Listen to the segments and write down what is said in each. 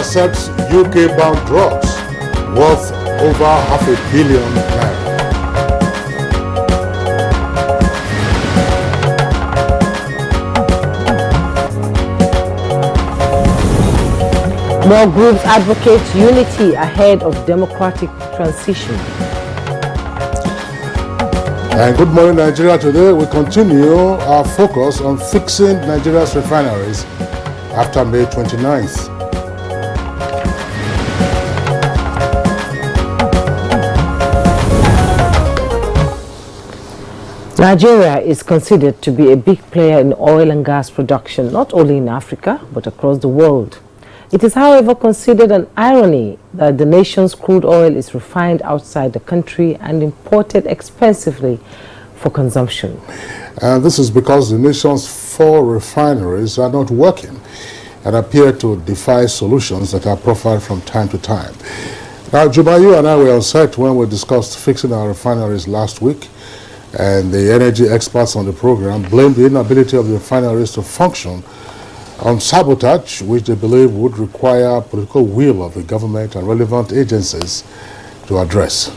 intercepts UK-bound drugs worth over £500 million. More groups advocate unity ahead of democratic transition. And good morning, Nigeria. Today we continue our focus on fixing Nigeria's refineries after May 29th. Nigeria is considered to be a big player in oil and gas production, not only in Africa, but across the world. It is, however, considered an irony that the nation's crude oil is refined outside the country and imported expensively for consumption. This is because the nation's 4 refineries are not working and appear to defy solutions that are profiled from time to time. Now, Juba, you and I were on set when we discussed fixing our refineries last week, and the energy experts on the program blamed the inability of the refineries to function on sabotage, which they believe would require political will of the government and relevant agencies to address.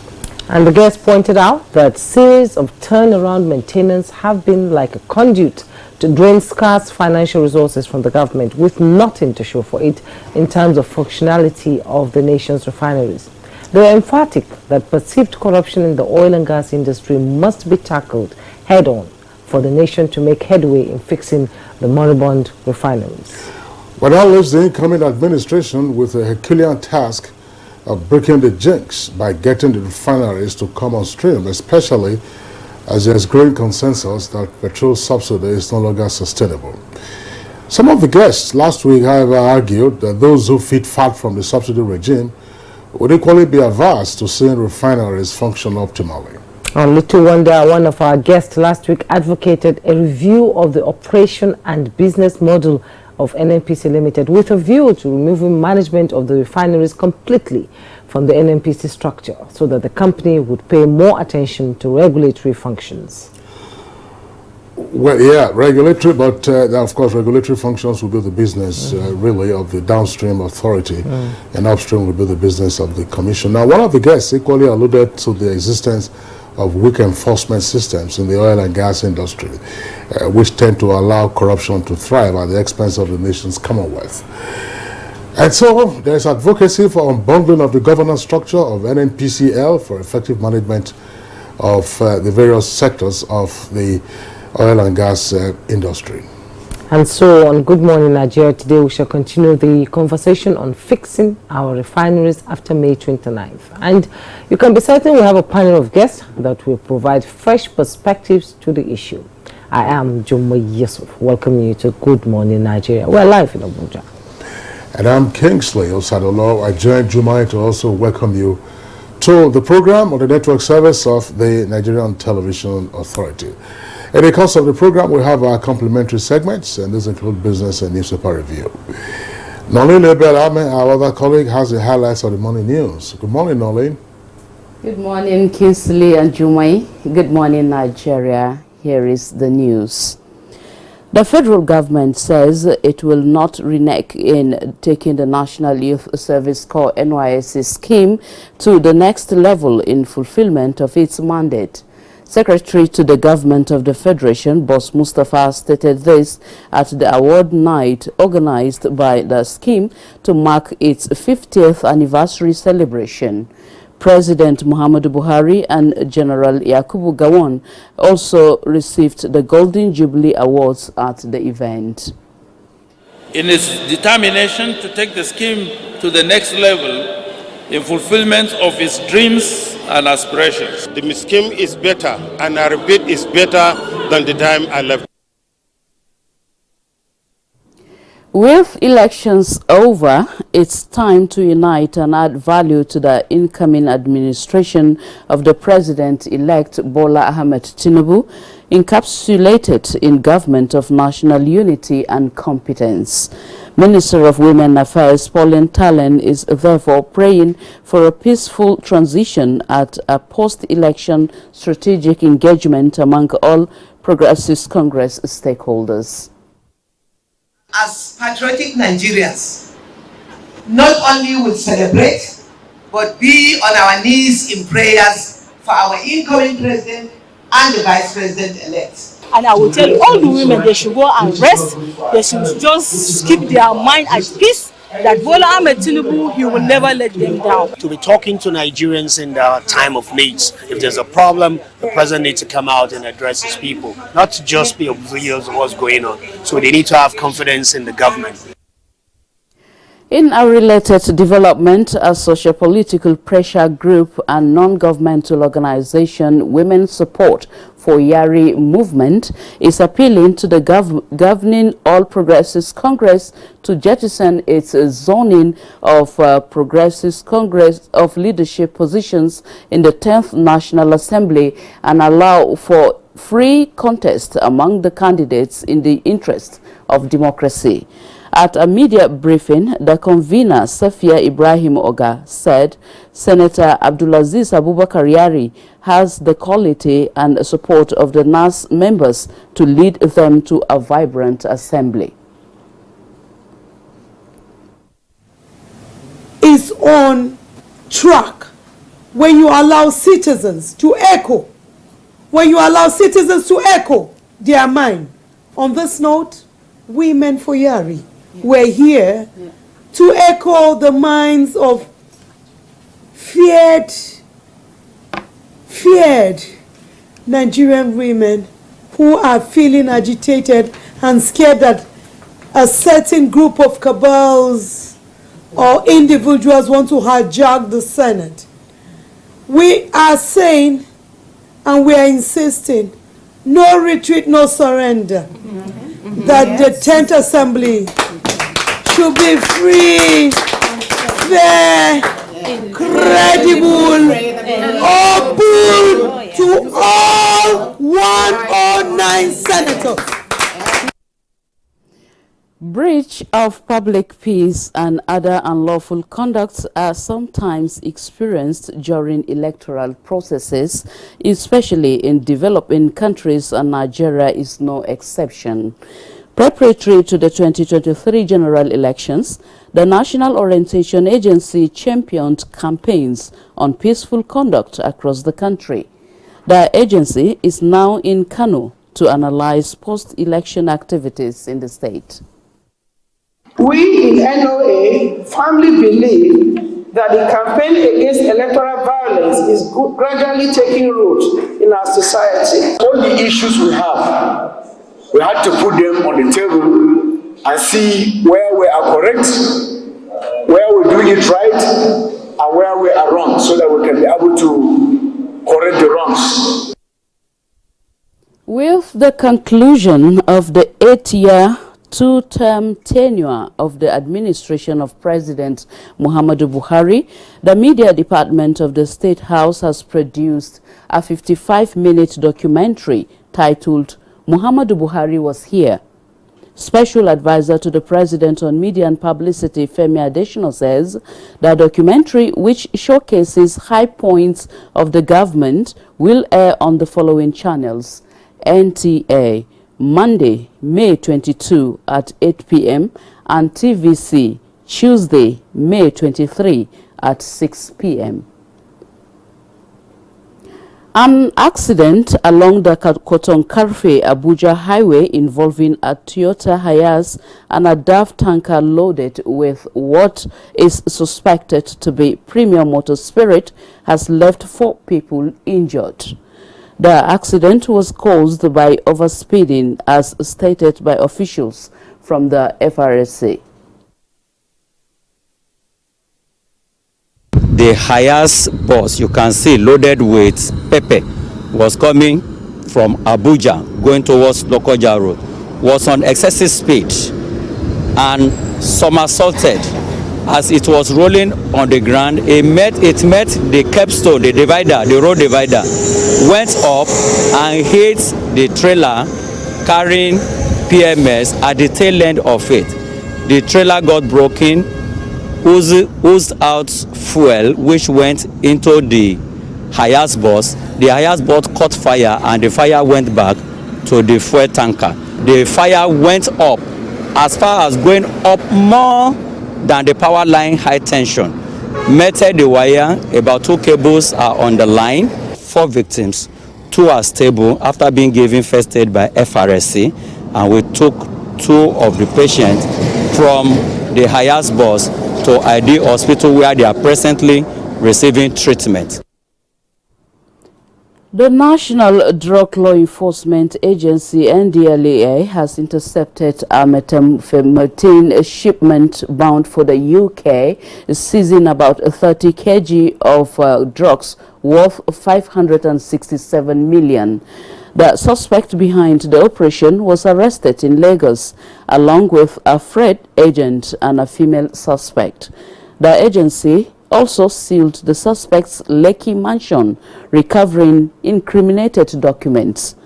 And the guest pointed out that series of turnaround maintenance have been like a conduit to drain scarce financial resources from the government, with nothing to show for it in terms of functionality of the nation's refineries. They were emphatic that perceived corruption in the oil and gas industry must be tackled head-on for the nation to make headway in fixing the moribund refineries. But that leaves the incoming administration with a Herculean task of breaking the jinx by getting the refineries to come on stream, especially as there is growing consensus that petrol subsidy is no longer sustainable. Some of the guests last week, however, argued that those who feed fat from the subsidy regime would equally be averse to seeing refineries function optimally. On little wonder, one of our guests last week advocated a review of the operation and business model of NNPC Limited with a view to removing management of the refineries completely from the NNPC structure so that the company would pay more attention to regulatory functions. Well, yeah, regulatory, but of course regulatory functions will be the business really of the downstream authority, and upstream will be the business of the commission. Now, one of the guests equally alluded to the existence of weak enforcement systems in the oil and gas industry, which tend to allow corruption to thrive at the expense of the nation's commonwealth. And so there's advocacy for unbundling of the governance structure of NNPCL for effective management of the various sectors of the oil and gas industry. And so on Good Morning Nigeria today, we shall continue the conversation on fixing our refineries after May 29th. And you can be certain we have a panel of guests that will provide fresh perspectives to the issue. I am Juma Yusuf, welcoming you to Good Morning Nigeria. We're live in Abuja. And I'm Kingsley Osadolo. I join Juma to also welcome you to the program on the network service of the Nigerian Television Authority. In the course of the program, we have our complementary segments, and these include business and newspaper review. Nolene Ebelame, our other colleague, has the highlights of the morning news. Good morning, Nolene. Good morning, Kingsley and Jumai. Good morning, Nigeria. Here is the news. The federal government says it will not renege in taking the National Youth Service Corps NYSC scheme to the next level in fulfillment of its mandate. Secretary to the Government of the Federation, Boss Mustafa, stated this at the award night organized by the scheme to mark its 50th anniversary celebration. President Muhammadu Buhari and General Yakubu Gowon also received the Golden Jubilee Awards at the event. In its determination to take the scheme to the next level in fulfillment of its dreams and aspirations. The scheme is better, and I repeat, is better than the time I left. With elections over, it's time to unite and add value to the incoming administration of the President-elect Bola Ahmed Tinubu, encapsulated in Government of National Unity and Competence. Minister of Women Affairs Pauline Talen is therefore praying for a peaceful transition at a post-election strategic engagement among all Progressive Congress stakeholders. As patriotic Nigerians, not only will celebrate, but be on our knees in prayers for our incoming president and the vice president-elect. And I will tell all the women they should go and rest. They should just keep their mind at peace. That Bola Ahmed Tinubu, he will never let them down. To be talking to Nigerians in the time of needs. If there's a problem, the president needs to come out and address his people, not to just be oblivious of what's going on. So they need to have confidence in the government. In a related development, a socio-political pressure group and non-governmental organization, Women's Support for Yari Movement, is appealing to the governing All Progressives Congress to jettison its zoning of Progressives Congress of leadership positions in the 10th National Assembly and allow for free contest among the candidates in the interest of democracy. At a media briefing, the convener, Safia Ibrahim Oga, said Senator Abdulaziz Abubakar Yari has the quality and support of the NAS members to lead them to a vibrant assembly. Is on track when you allow citizens to echo, their mind. On this note, Women for Yari, we're here to echo the minds of feared Nigerian women who are feeling agitated and scared that a certain group of cabals or individuals want to hijack the Senate. We are saying and we are insisting, no retreat, no surrender. That the 10th Assembly should be free, fair, credible, open to all 109 senators. Breach of public peace and other unlawful conducts are sometimes experienced during electoral processes, especially in developing countries, and Nigeria is no exception. Preparatory to the 2023 general elections, the National Orientation Agency championed campaigns on peaceful conduct across the country. The agency is now in Kano to analyze post-election activities in the state. We in NOA firmly believe that the campaign against electoral violence is gradually taking root in our society. All the issues we had to put them on the table and see where we are correct, where we're doing it right, and where we are wrong, so that we can be able to correct the wrongs. With the conclusion of the 8-year two-term tenure of the administration of President Muhammadu Buhari, the media department of the State House has produced a 55-minute documentary titled Muhammadu Buhari Was Here. Special advisor to the president on media and publicity, Femi Adesina, says the documentary, which showcases high points of the government, will air on the following channels: NTA, Monday, May 22 at 8 p.m. and TVC, Tuesday, May 23 at 6 p.m. An accident along the Koton-Karfe Abuja highway involving a Toyota Hiace and a DAF tanker loaded with what is suspected to be premium motor spirit has left 4 people injured. The accident was caused by overspeeding, as stated by officials from the FRSA. The Hiace bus, you can see, loaded with pepper, was coming from Abuja going towards Lokoja Road, was on excessive speed and somersaulted. As it was rolling on the ground, it met the capstone, the divider, the road divider, went up and hit the trailer carrying PMS at the tail end of it. The trailer got broken, oozed out fuel, which went into the Hiace bus. The Hiace bus caught fire, and the fire went back to the fuel tanker. The fire went up as far as going up more than the power line high tension. Meted the wire, about 2 cables are on the line. 4 victims, 2 are stable after being given first aid by FRSC, and we took 2 of the patients from the highest bus to ID Hospital where they are presently receiving treatment. The National Drug Law Enforcement Agency, NDLEA, has intercepted a methamphetamine shipment bound for the UK, seizing about 30 kg of drugs worth 567 million. The suspect behind the operation was arrested in Lagos, along with a freight agent and a female suspect. The agency also sealed the suspect's Lekki mansion, recovering incriminated documents.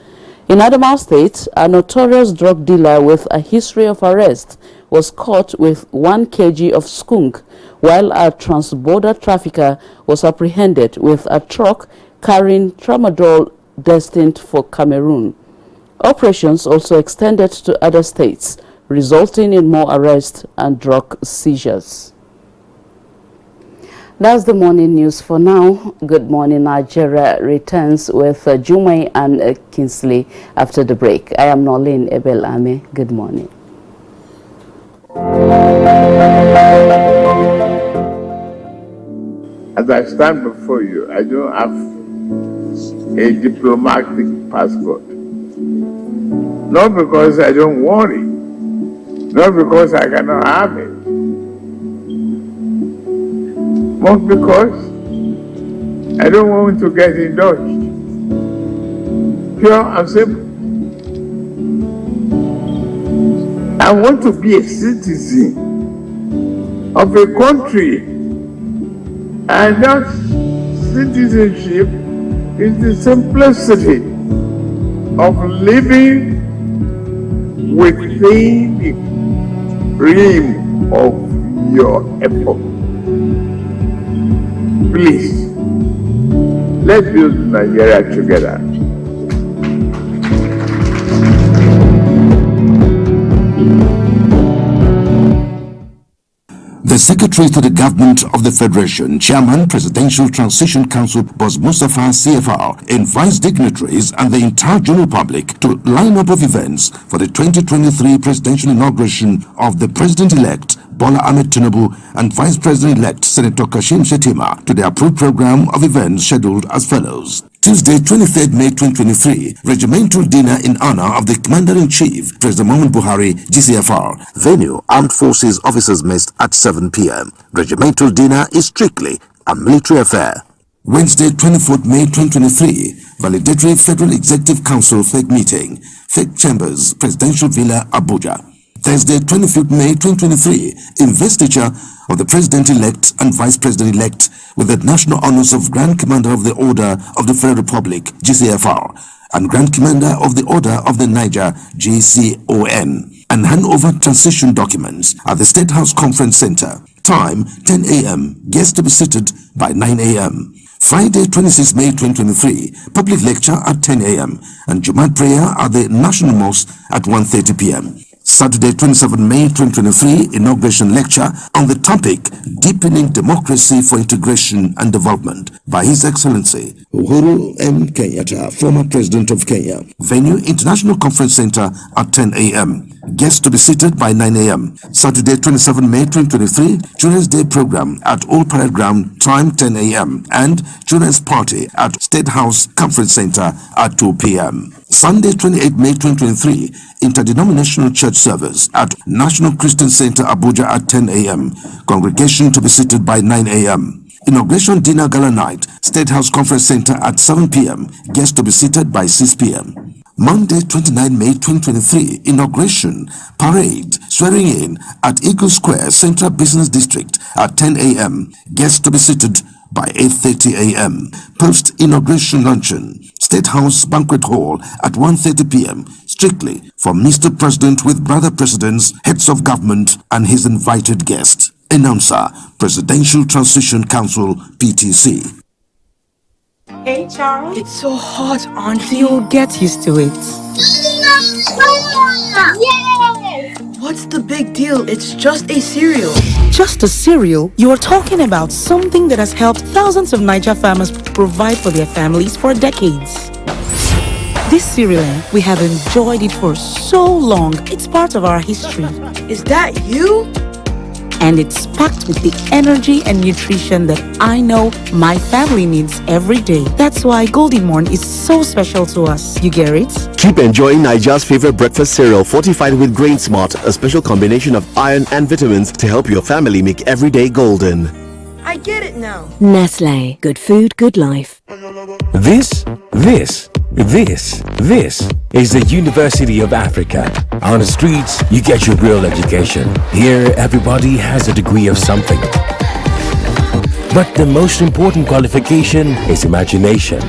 In Adamawa State, a notorious drug dealer with a history of arrest was caught with 1 kg of skunk, while a trans-border trafficker was apprehended with a truck carrying tramadol destined for Cameroon. Operations also extended to other states, resulting in more arrests and drug seizures. That's the morning news for now. Good Morning Nigeria returns with Jumai and Kingsley after the break. I am Nolene Ebel-Ame. Good morning. As I stand before you, I don't have a diplomatic passport. Not because I don't want it, not because I cannot have it, but because I don't want to get indulged. Pure and simple. I want to be a citizen of a country, and that citizenship is the simplicity of living within the realm of your epoch. Please, let's build Nigeria together. The Secretary to the Government of the Federation, Chairman, Presidential Transition Council, Boss Mustafa CFR, invites dignitaries and the entire general public to line up of events for the 2023 presidential inauguration of the President-elect Bola Ahmed Tinubu and Vice President-elect Senator Kashim Shettima to the approved program of events scheduled as follows. Tuesday, 23rd May 2023, regimental dinner in honor of the Commander-in-Chief, President Muhammad Buhari, GCFR. Venue, Armed Forces Officers Mess at 7 p.m. Regimental dinner is strictly a military affair. Wednesday, 24th May 2023, Validatory Federal Executive Council FEC meeting, FEC Chambers, Presidential Villa, Abuja. Thursday, 25th May 2023, investiture of the President-elect and Vice President-elect with the National Honors of Grand Commander of the Order of the Federal Republic, GCFR, and Grand Commander of the Order of the Niger, GCON, and hand over transition documents at the State House Conference Center. Time, 10 a.m. Guests to be seated by 9 a.m. Friday, 26 May 2023, public lecture at 10 a.m. and Jumat prayer at the National Mosque at 1:30 p.m. Saturday, 27 May 2023, inauguration lecture on the topic Deepening Democracy for Integration and Development by His Excellency Uhuru M. Kenyatta, former President of Kenya. Venue, International Conference Center at 10 a.m. Guests to be seated by 9 a.m. Saturday, 27 May 2023, Children's Day program at Old Parade Ground, time 10 a.m. and Children's Party at State House Conference Center at 2 p.m. Sunday, 28 May 2023, interdenominational church service at National Christian Center, Abuja at 10 a.m. Congregation to be seated by 9 a.m. Inauguration dinner gala night, State House Conference Center at 7 p.m. Guests to be seated by 6 p.m. Monday, 29 May 2023, inauguration, parade, swearing in at Eagle Square, Central Business District at 10 a.m. Guests to be seated by 8:30 a.m. Post-inauguration luncheon, State House Banquet Hall at 1:30 p.m. Strictly for Mr. President with brother presidents, heads of government, and his invited guests. Announcer, Presidential Transition Council, PTC. Hey, Charles. It's so hot, Auntie. You'll get used to it. What's the big deal? It's just a cereal. Just a cereal? You are talking about something that has helped thousands of Niger farmers provide for their families for decades. This cereal, we have enjoyed it for so long. It's part of our history. Is that you? And it's packed with the energy and nutrition that I know my family needs every day. That's why Golden Morn is so special to us. You get it? Keep enjoying Nigeria's favorite breakfast cereal fortified with Grain Smart, a special combination of iron and vitamins to help your family make every day golden. I get it now. Nestle. Good food, good life. This is the University of Africa. On the streets, you get your real education. Here, everybody has a degree of something. But the most important qualification is imagination.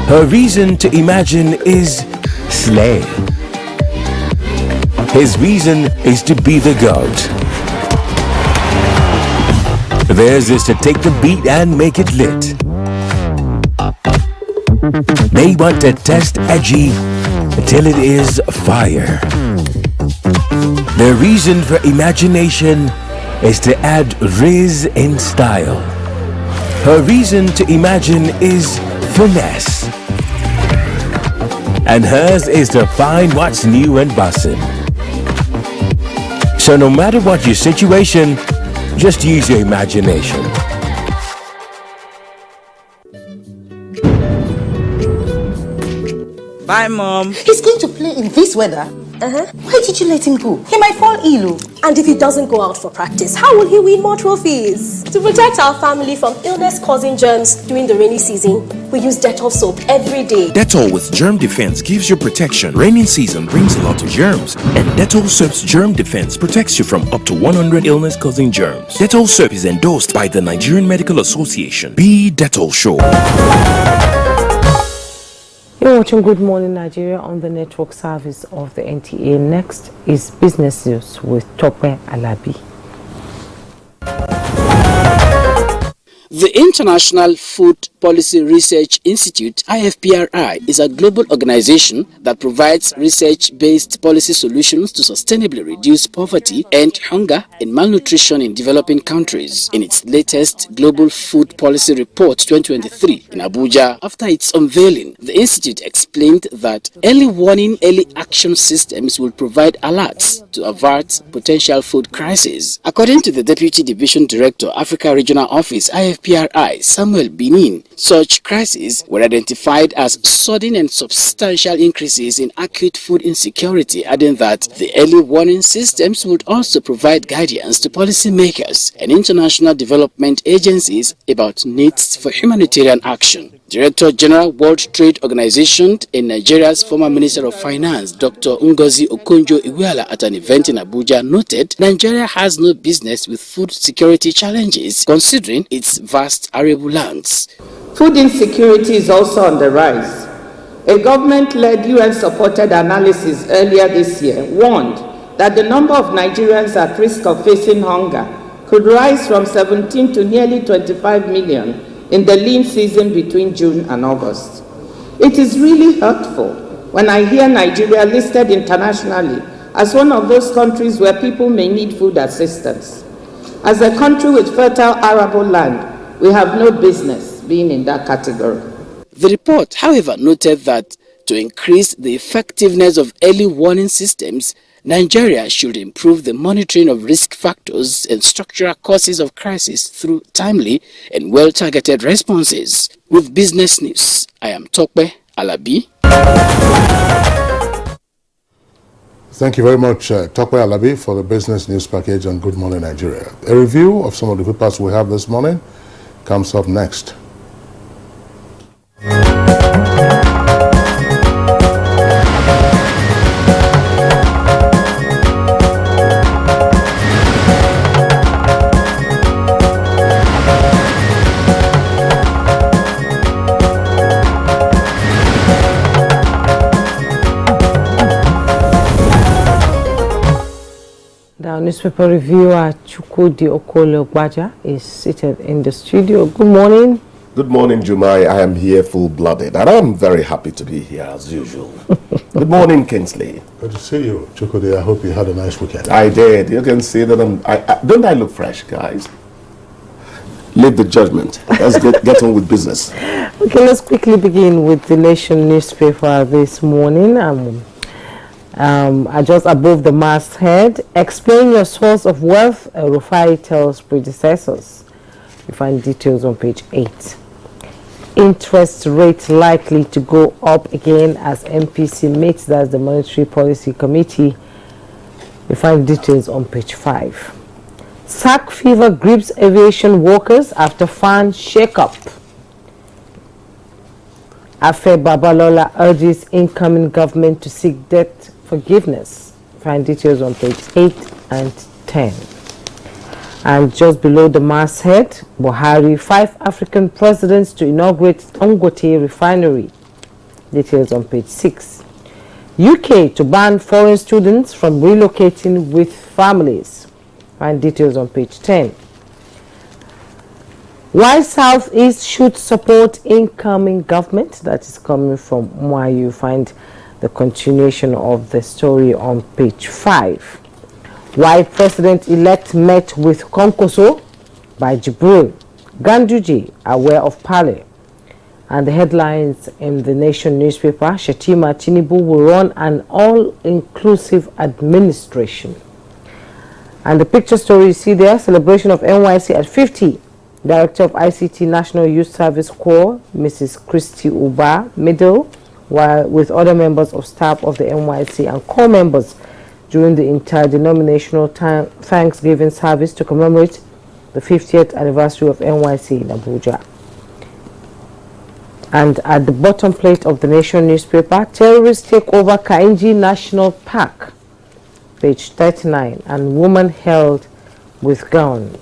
Her reason to imagine is slay. His reason is to be the GOAT. Theirs is to take the beat and make it lit. They want to test edgy till it is fire. Their reason for imagination is to add riz in style. Her reason to imagine is finesse. And hers is to find what's new and bussin'. So no matter what your situation, just use your imagination. Bye, Mom. He's going to play in this weather? Why did you let him go? He might fall ill. And if he doesn't go out for practice, how will he win more trophies? To protect our family from illness-causing germs during the rainy season, we use Dettol soap every day. Dettol with germ defense gives you protection. Rainy season brings a lot of germs, and Dettol soap's germ defense protects you from up to 100 illness-causing germs. Dettol soap is endorsed by the Nigerian Medical Association. Be Dettol sure. You're watching Good Morning Nigeria on the network service of the NTA. Next is Business News with Tope Alabi. The International Food Policy Research Institute, IFPRI, is a global organization that provides research-based policy solutions to sustainably reduce poverty and hunger and malnutrition in developing countries. In its latest Global Food Policy Report 2023 in Abuja, after its unveiling, the institute explained that early warning, early action systems will provide alerts to avert potential food crises. According to the Deputy Division Director, Africa Regional Office, IFPRI, Samuel Benin, such crises were identified as sudden and substantial increases in acute food insecurity, adding that the early warning systems would also provide guidance to policymakers and international development agencies about needs for humanitarian action. Director General World Trade Organization and Nigeria's former Minister of Finance, Dr. Ngozi Okonjo-Iweala, at an event in Abuja, noted Nigeria has no business with food security challenges considering its vast arable lands. Food insecurity is also on the rise. A government-led UN-supported analysis earlier this year warned that the number of Nigerians at risk of facing hunger could rise from 17 to nearly 25 million in the lean season between June and August. It is really hurtful when I hear Nigeria listed internationally as one of those countries where people may need food assistance. As a country with fertile arable land, we have no business being in that category. The report, however, noted that to increase the effectiveness of early warning systems, Nigeria should improve the monitoring of risk factors and structural causes of crisis through timely and well-targeted responses. With Business News, I am Tope Alabi. Thank you very much, Tope Alabi, for the Business News package on Good Morning Nigeria. A review of some of the papers we have this morning comes up next. Our newspaper reviewer Chukwudi Okolo-Gbaja is seated in the studio. Good morning. Good morning, Jumai. I am here full-blooded, and I'm very happy to be here as usual. Good morning, Kingsley. Good to see you, Chukudi. I hope you had a nice weekend. I did. You can see that don't I look fresh, guys? Leave the judgment. Let's get on with business. Okay, let's quickly begin with the Nation newspaper this morning. Just above the masthead, explain your source of wealth, Refinery tells predecessors. You find details on page 8. Interest rate likely to go up again as MPC meets, that's the Monetary Policy Committee. You find details on page 5. Sack fever grips aviation workers after fan shake-up. Afe Babalola urges incoming government to seek debt forgiveness. Find details on page 8 and 10. And just below the masthead, Buhari, 5 African presidents to inaugurate Dangote Refinery. Details on page 6. UK to ban foreign students from relocating with families. Find details on page 10. Why Southeast should support incoming government. That is coming from why you find the continuation of the story on page 5. Why President-elect met with Konkoso by Jibril. Ganduje aware of Pale. And the headlines in the Nation newspaper, Shetima Tinubu will run an all-inclusive administration. And the picture story you see there, celebration of NYC at 50. Director of ICT National Youth Service Corps, Mrs. Christy Uba Middle, while with other members of staff of the NYC and core members during the interdenominational Thanksgiving service to commemorate the 50th anniversary of NYC in Abuja. And at the bottom plate of the Nation newspaper, terrorists take over Kainji National Park, page 39, and woman held with gun.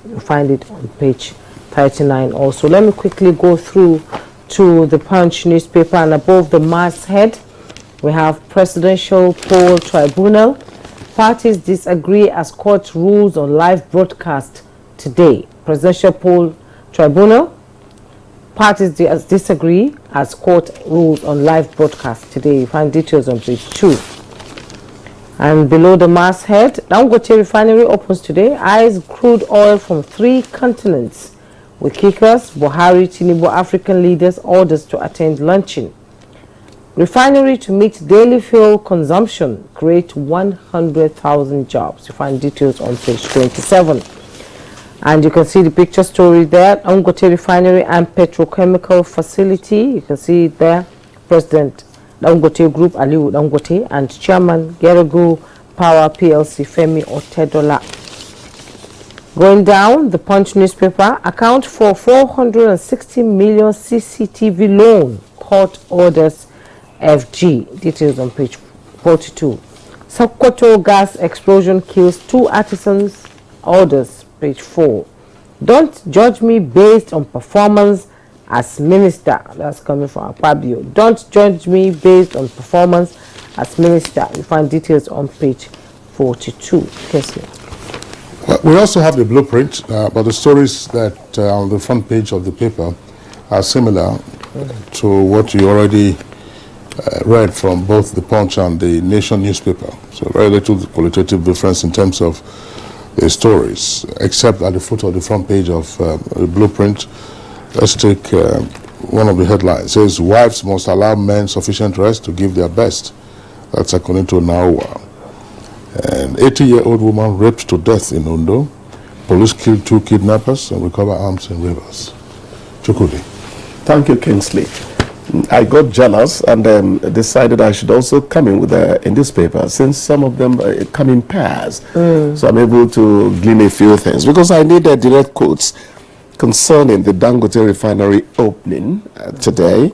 You find it on page 39 also. Let me quickly go through to the Punch newspaper, and above the masthead, we have Presidential Poll Tribunal. Parties disagree as court rules on live broadcast today. Presidential Poll Tribunal. Parties disagree as court rules on live broadcast today. You find details on page 2. And below the masthead, Dangote Refinery opens today. Eyes crude oil from 3 continents. With kickers, Buhari, Tinubu, African leaders orders to attend luncheon. Refinery to meet daily fuel consumption, create 100,000 jobs. You find details on page 27. And you can see the picture story there. Dangote Refinery and Petrochemical Facility. You can see it there. President Dangote Group, Aliu Dangote, and Chairman Geregu Power PLC, Femi Otedola. Going down, the Punch newspaper, account for 460 million CCTV loan, court orders FG. Details on page 42. Sokoto gas explosion kills 2 artisans, orders, page 4. Don't judge me based on performance as minister. That's coming from Akpabio. Don't judge me based on performance as minister. You find details on page 42. Kesley. Well, we also have the blueprint, but the stories that on the front page of the paper are similar to what you already read from both the Punch and the Nation newspaper. So very little qualitative difference in terms of the stories, except at the foot of the front page of the blueprint. Let's take one of the headlines. It says, wives must allow men sufficient rest to give their best. That's according to Nawa. An 80-year-old woman raped to death in Ondo. Police killed 2 kidnappers and recover arms in rivers. Chukudi. Thank you, Kingsley. I got jealous and decided I should also come in with in this paper, since some of them come in pairs. So I'm able to glean a few things, because I need direct quotes concerning the Dangote Refinery opening today.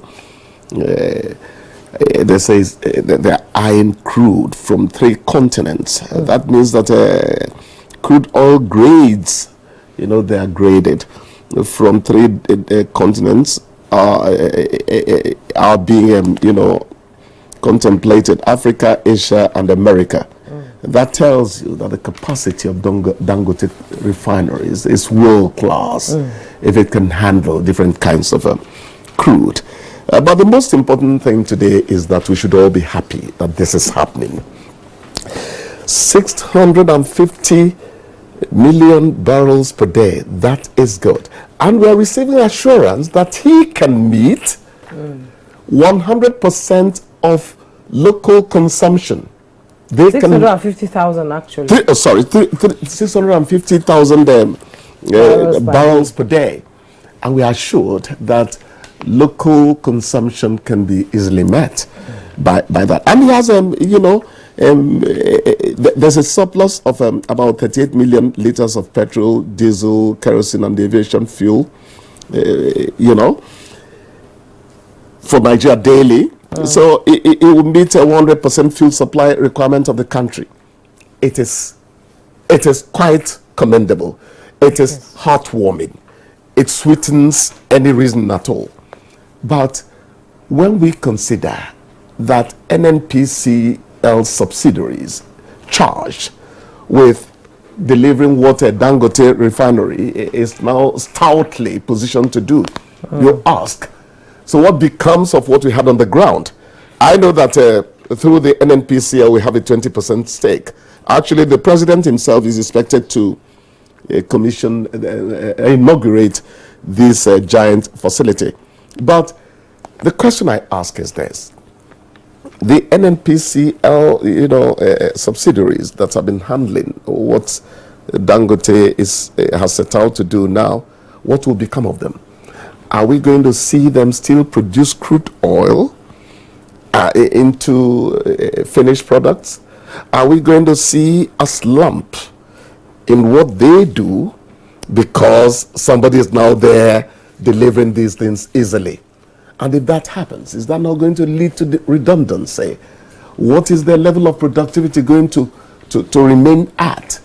They say they're eyeing crude from 3 continents. That means that crude oil grades, they are graded from 3 continents are being, contemplated: Africa, Asia, and America. That tells you that the capacity of Dangote refineries is world class if it can handle different kinds of crude. But the most important thing today is that we should all be happy that this is happening. 650 million barrels per day, that is good. And we are receiving assurance that he can meet 100% of local consumption. They 650,000 actually. 650,000 barrels per day. And we are assured that local consumption can be easily met by that. And he has, there's a surplus of about 38 million liters of petrol, diesel, kerosene, and aviation fuel, for Nigeria daily. So it will meet a 100% fuel supply requirement of the country. It is quite commendable. It is heartwarming. It sweetens any reason at all. But when we consider that NNPCL subsidiaries charged with delivering what a Dangote refinery is now stoutly positioned to do, you ask, so what becomes of what we had on the ground? I know that through the NNPCL we have a 20% stake. Actually, the president himself is expected to inaugurate this giant facility. But the question I ask is this: the NNPCL, subsidiaries that have been handling what Dangote has set out to do now, what will become of them? Are we going to see them still produce crude oil into finished products? Are we going to see a slump in what they do because somebody is now there delivering these things easily? And if that happens, is that not going to lead to redundancy? What is their level of productivity going to remain at?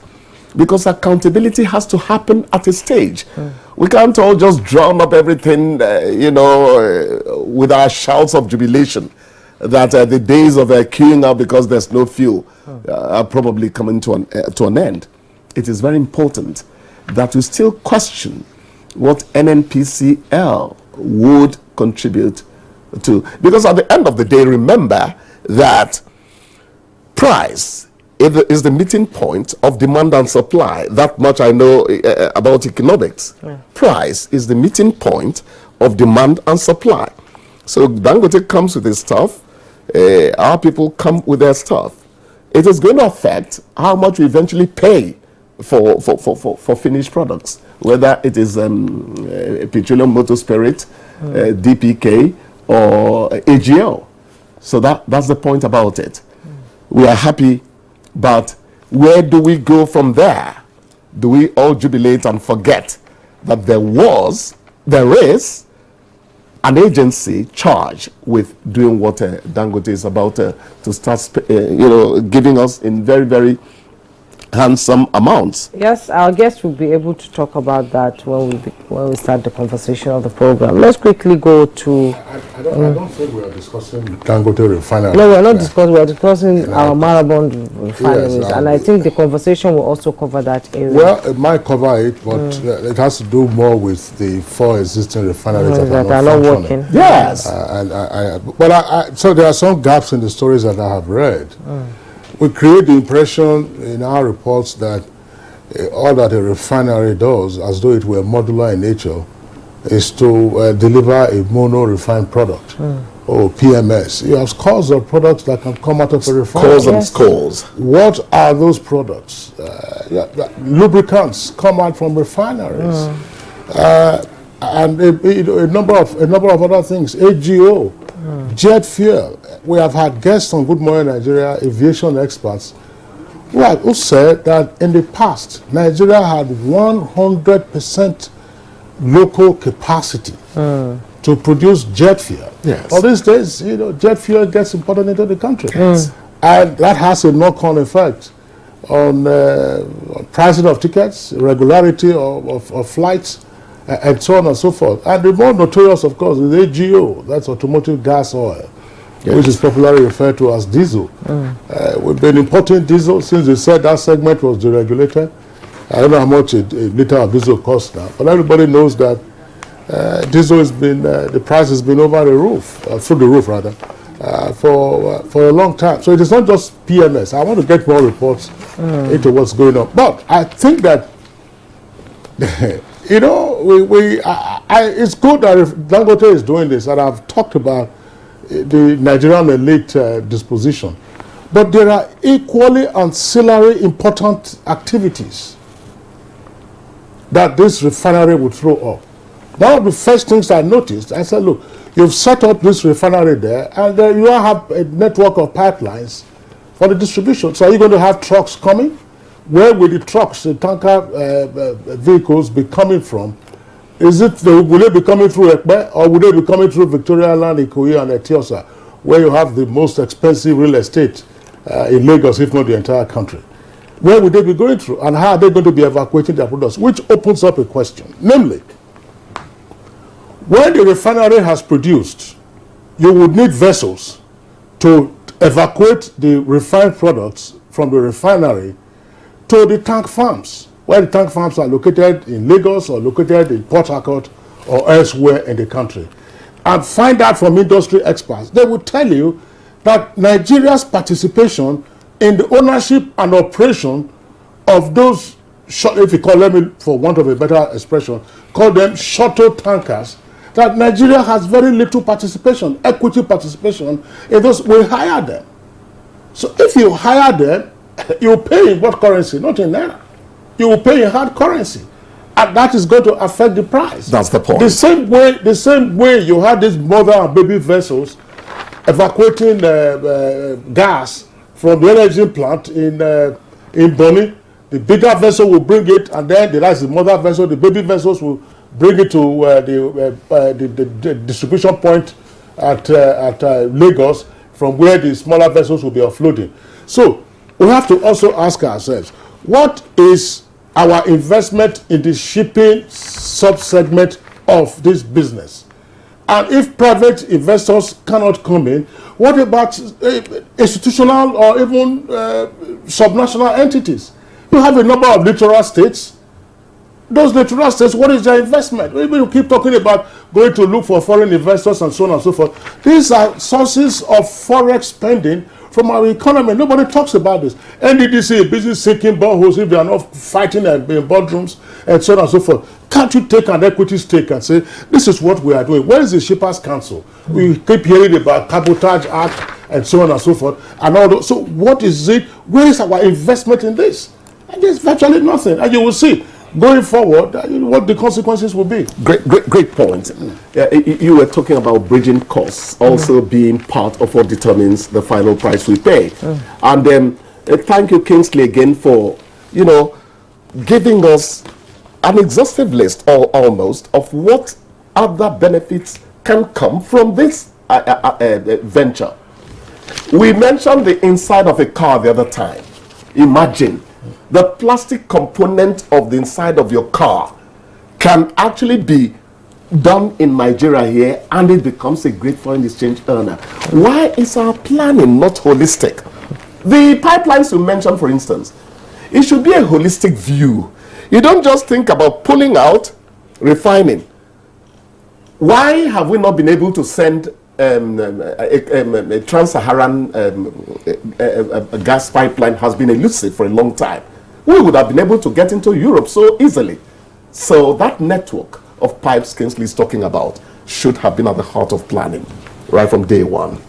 Because accountability has to happen at a stage. We can't all just drown up everything, with our shouts of jubilation that the days of queuing up because there's no fuel are probably coming to an end. It is very important that we still question what NNPCL would contribute to. Because at the end of the day, remember that price is the meeting point of demand and supply. That much I know about economics. Price is the meeting point of demand and supply. So Dangote comes with his stuff, our people come with their stuff. It is going to affect how much we eventually pay for finished products, whether it is petroleum motor spirit, DPK, or AGL. So that's the point about it. We are happy, but where do we go from there? Do we all jubilate and forget that there is an agency charged with doing what Dangote is about to start, giving us in very, very handsome amounts? Yes, our guests will be able to talk about that when we start the conversation of the program. Let's quickly go to... I don't think we are discussing Dangote Refinery. No, we are not discussing. We are discussing our Marabond refineries, yes, and I think the conversation will also cover that area. Well, it might cover it, but it has to do more with the 4 existing refineries that are not working. Yes. So there are some gaps in the stories that I have read. We create the impression in our reports that all that a refinery does, as though it were modular in nature, is to deliver a mono-refined product, or PMS. You have scores of products that can come out of a refinery. Scores and scores. What are those products? Lubricants come out from refineries. And a number of other things, AGO, jet fuel. We have had guests on Good Morning Nigeria, aviation experts, who said that in the past, Nigeria had 100% local capacity to produce jet fuel. Yes. All these days, jet fuel gets imported into the country. And that has a knock-on effect on pricing of tickets, regularity of flights, and so on and so forth. And the more notorious, of course, is AGO, that's automotive gas oil, which is popularly referred to as diesel. We've been importing diesel since they said that segment was deregulated. I don't know how much a liter of diesel costs now, but everybody knows that diesel has been, the price has been over the roof, through the roof rather, for a long time. So it is not just PMS. I want to get more reports into what's going on. But I think that, you know, it's good that if Dangote is doing this, and I've talked about the Nigerian elite disposition. But there are equally ancillary important activities that this refinery would throw up. One of the first things I noticed, I said, look, you've set up this refinery there, and you have a network of pipelines for the distribution. So are you going to have trucks coming? Where will the trucks, the tanker vehicles be coming from? Will they be coming through Ekpe, or will they be coming through Victoria Land, Ikoyi, and Etiosa, where you have the most expensive real estate in Lagos, if not the entire country? Where would they be going through, and how are they going to be evacuating their products? Which opens up a question. Namely, when the refinery has produced, you would need vessels to evacuate the refined products from the refinery to the tank farms, where the tank farms are located in Lagos or located in Port Harcourt or elsewhere in the country. And find out from industry experts. They will tell you that Nigeria's participation in the ownership and operation of those, if you call them, for want of a better expression, call them shuttle tankers, that Nigeria has very little participation, equity participation in those. We hire them. So if you hire them, you pay in what currency? Not in naira. You will pay in hard currency. And that is going to affect the price. That's the point. The same way you had these mother and baby vessels evacuating gas from the energy plant in Bonny. The bigger vessel will bring it, and then there is the mother vessel. The baby vessels will bring it to the distribution point at Lagos, from where the smaller vessels will be offloading. So we have to also ask ourselves, what is our investment in the shipping sub-segment of this business? And if private investors cannot come in, what about institutional or even subnational entities? You have a number of littoral states. Those littoral states, what is their investment? We keep talking about going to look for foreign investors and so on and so forth. These are sources of forex spending from our economy. Nobody talks about this. NDDC is busy sinking boreholes if they are not fighting in boardrooms and so on and so forth. Can't you take an equity stake and say, this is what we are doing? Where is the Shippers Council? We keep hearing about Cabotage Act and so on and so forth. And all those. So what is it? Where is our investment in this? And there's virtually nothing. And you will see, going forward, what the consequences will be. Great point. You were talking about bridging costs also being part of what determines the final price we pay. And thank you, Kingsley, again for, giving us an exhaustive list, or almost, of what other benefits can come from this venture. We mentioned the inside of a car the other time. Imagine the plastic component of the inside of your car can actually be done in Nigeria here, and it becomes a great foreign exchange earner. Why is our planning not holistic? The pipelines you mentioned, for instance, it should be a holistic view. You don't just think about pulling out, refining. Why have we not been able to send a trans-Saharan gas pipeline? Has been elusive for a long time. We would have been able to get into Europe so easily. So that network of pipes Kingsley is talking about should have been at the heart of planning right from day one.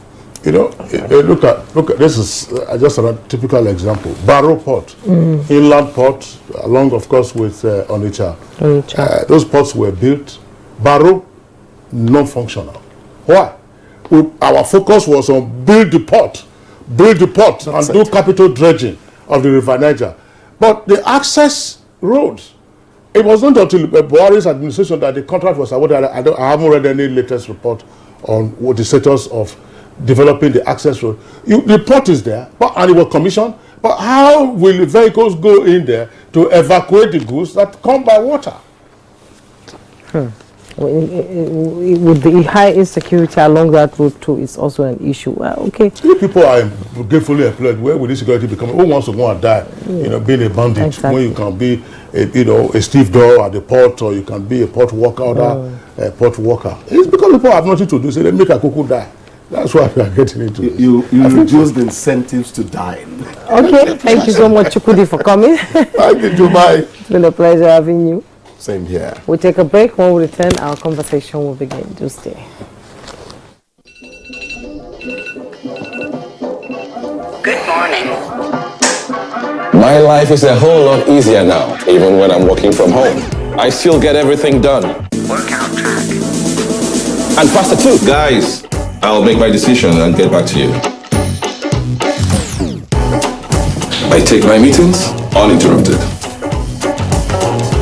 Look at this is just a typical example. Barrow Port, inland port, along of course with Onitsha. Those ports were built. Barrow, non-functional. Why? Our focus was on build the port, and do capital dredging of the River Niger. But the access roads, it was not until Buhari's administration that the contract was awarded. I haven't read any latest report on what the status of developing the access road. The port is there, and it was commissioned. But how will the vehicles go in there to evacuate the goods that come by water? With the high insecurity along that route too is also an issue. Well, okay. If people are gainfully employed, where will this security become? Who wants to go and die? Being a bandit, when you can be a stevedore at the port, or you can be a port worker port worker. It's because people have nothing to do, so they make a cuckoo die. That's why we are getting into this. You reduce the incentives to dine. Okay, thank you so much, Chukudi, for coming. Thank you, Dubai. It's been a pleasure having you. Same here. We'll take a break. When we return, our conversation will begin. Do stay. Good morning. My life is a whole lot easier now, even when I'm working from home. I still get everything done. Workout track. And faster too. Guys, I'll make my decision and get back to you. I take my meetings uninterrupted.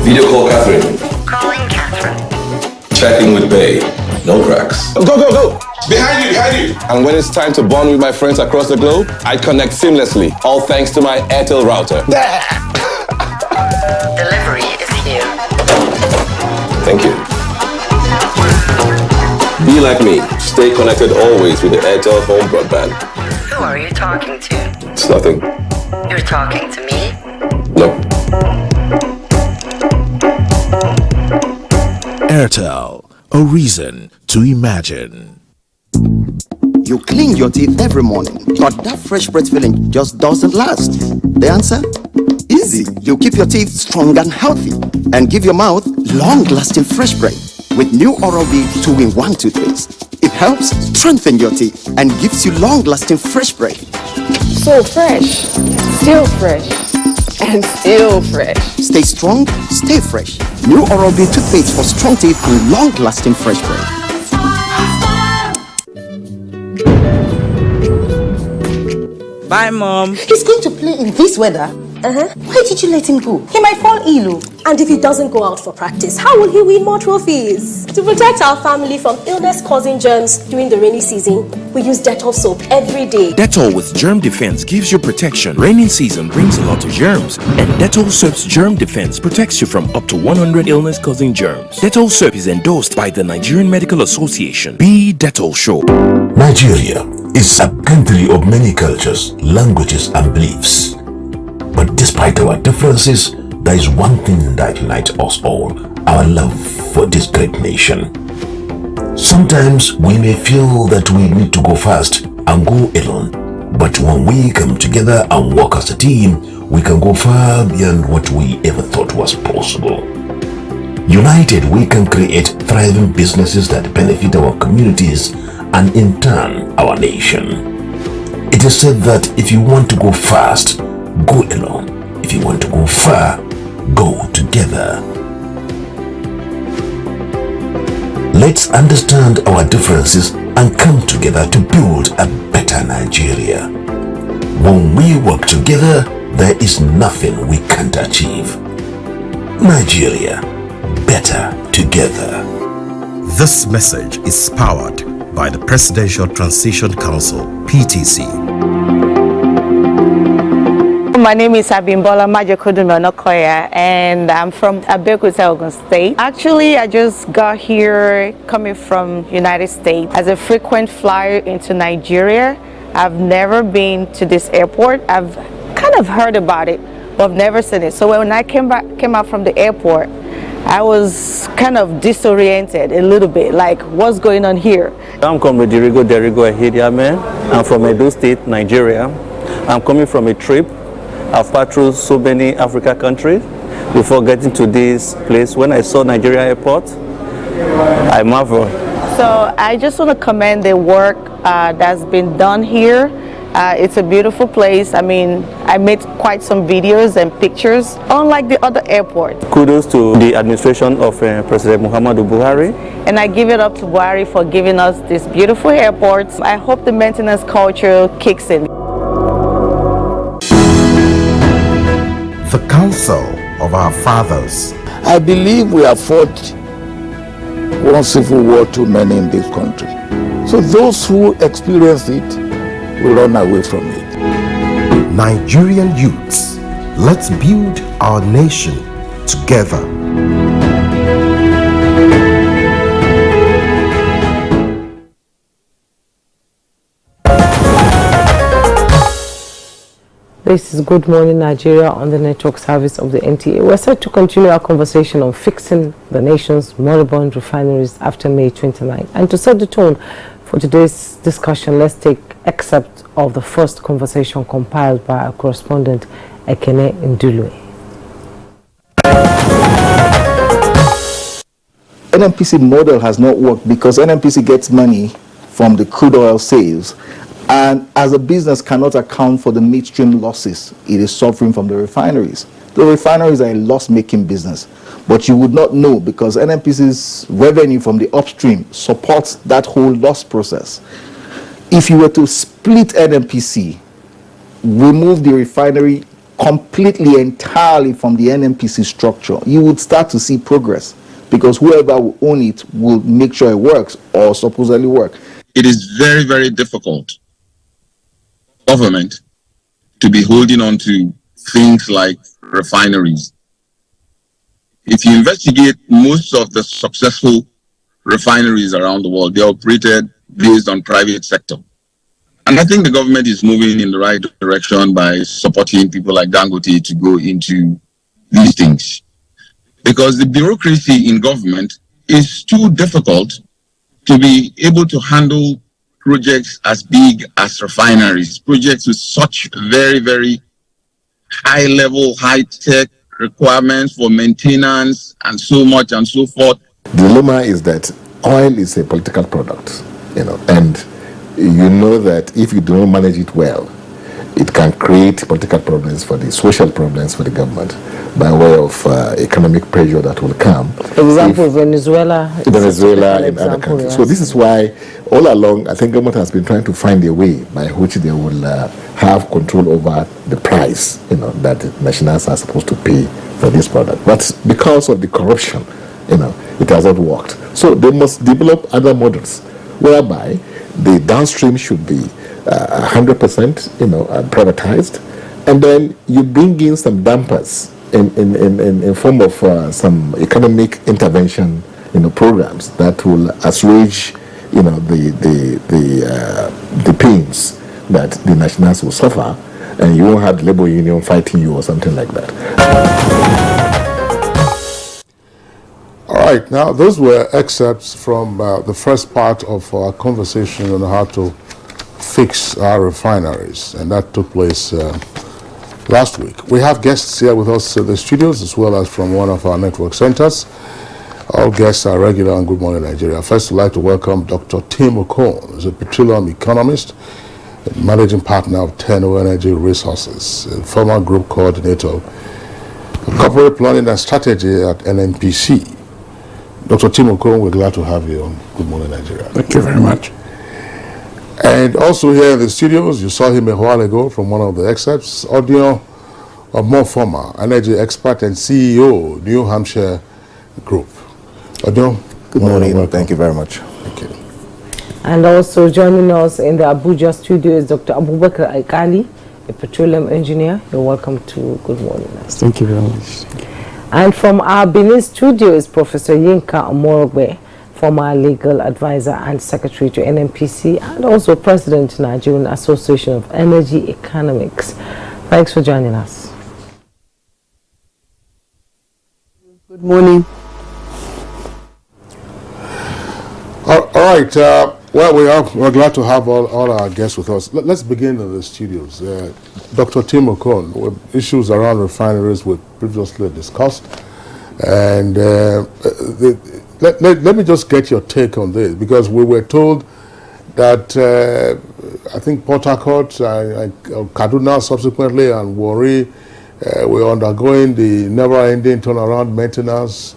Video call Catherine. Calling Catherine. Checking with Bay. No cracks. Go, go, go! Behind you, behind you! And when it's time to bond with my friends across the globe, I connect seamlessly, all thanks to my Airtel router. Delivery is here. Thank you. Be like me. Stay connected always with the Airtel home broadband. Who are you talking to? It's nothing. You're talking to me? No. Airtel, a reason to imagine. You clean your teeth every morning, but that fresh breath feeling just doesn't last. The answer? Easy. You keep your teeth strong and healthy and give your mouth long-lasting fresh breath with new Oral-B 2-in-1 toothpaste. It helps strengthen your teeth and gives you long-lasting fresh breath. So fresh, still fresh, and still fresh. Stay strong, stay fresh. New Oral-B toothpaste for strong teeth and long-lasting fresh breath. Bye, Mom. He's going to play in this weather. Why did you let him go? He might fall ill. And if he doesn't go out for practice, how will he win more trophies? To protect our family from illness-causing germs during the rainy season, we use Dettol soap every day. Dettol with germ defense gives you protection. Rainy season brings a lot of germs, and Dettol soap's germ defense protects you from up to 100 illness-causing germs. Dettol soap is endorsed by the Nigerian Medical Association. Be Dettol Show. Nigeria is a country of many cultures, languages, and beliefs. But despite our differences, there is one thing that unites us all: our love for this great nation. Sometimes we may feel that we need to go fast and go alone, but when we come together and work as a team, we can go far beyond what we ever thought was possible. United, we can create thriving businesses that benefit our communities and in turn our nation. It is said that if you want to go fast, go alone. If you want to go far, go together. Let's understand our differences and come together to build a better Nigeria. When we work together, there is nothing we can't achieve. Nigeria, better together. This message is powered by the Presidential Transition Council, PTC. My name is Abimbola Majokodumonokoya, and I'm from Abuja, Ogun State. Actually, I just got here coming from United States as a frequent flyer into Nigeria. I've never been to this airport. I've kind of heard about it, but I've never seen it. So when I came out from the airport, I was kind of disoriented a little bit, like what's going on here? I'm Comrade Derigo Ehidiame. I'm from Edo State, Nigeria. I'm coming from a trip. I've passed through so many African countries before getting to this place. When I saw Nigeria airport, I marveled. So I just want to commend the work that's been done here. It's a beautiful place. I mean, I made quite some videos and pictures, unlike the other airport. Kudos to the administration of President Muhammadu Buhari. And I give it up to Buhari for giving us this beautiful airport. I hope the maintenance culture kicks in. The Council of Our Fathers. I believe we have fought one civil war too many in this country. So those who experience it will run away from it. Nigerian youths, let's build our nation together. This is Good Morning Nigeria on the network service of the NTA. We're set to continue our conversation on fixing the nation's moribund refineries after May 29. And to set the tone for today's discussion, let's take excerpt of the first conversation compiled by our correspondent Ekene Ndulue. NNPC model has not worked because NNPC gets money from the crude oil sales, and as a business cannot account for the midstream losses it is suffering from the refineries. The refineries are a loss-making business, but you would not know because NNPC's revenue from the upstream supports that whole loss process. If you were to split NNPC, remove the refinery completely, entirely from the NNPC structure, you would start to see progress, because whoever will own it will make sure it works or supposedly work. It is very, very difficult for government to be holding on to things like refineries. If you investigate most of the successful refineries around the world, they operated based on private sector. And I think the government is moving in the right direction by supporting people like Dangote to go into these things. Because the bureaucracy in government is too difficult to be able to handle projects as big as refineries, projects with such very, very high level, high tech requirements for maintenance and so much and so forth. The dilemma is that oil is a political product, and you know that if you do not manage it well, it can create political problems for the social problems for the government by way of economic pressure that will come. Example, Venezuela and other countries. Yes. So this is why all along I think government has been trying to find a way by which they will have control over the price that the nationals are supposed to pay for this product. But because of the corruption, it has not worked. So they must develop other models whereby the downstream should be 100% privatized, and then you bring in some dampers in form of some economic intervention programs that will assuage the pains that the nationals will suffer, and you won't have the labor union fighting you or something like that. All right, now those were excerpts from the first part of our conversation on how to fix our refineries, and that took place last week. We have guests here with us in the studios as well as from one of our network centers. All guests are regular on Good Morning Nigeria. First, I'd like to welcome Dr. Tim Okon, who's a petroleum economist, and managing partner of Tenor Energy Resources, and former group coordinator of corporate planning and strategy at NNPC. Dr. Tim Okon, we're glad to have you on Good Morning Nigeria. Thank you very much. And also here in the studios, you saw him a while ago from one of the excerpts, Audio of more former energy expert and CEO, New Hampshire Group. Audio, good morning. Thank you very much. Thank you. And also joining us in the Abuja studio is Dr. Abubakar Aikali, a petroleum engineer. You're welcome to Good Morning. Thank you very much. Thank you. And from our Benin studio is Professor Yinka Omorogbe, former legal advisor and secretary to NNPC, and also president of Nigerian Association of Energy Economics. Thanks for joining us. Good morning. All right. We're glad to have all our guests with us. Let's begin in the studios. Dr. Tim Okon, with issues around refineries we've previously discussed, and let me just get your take on this, because we were told that I think Port Harcourt, Kaduna subsequently, and Warri were undergoing the never-ending turnaround maintenance.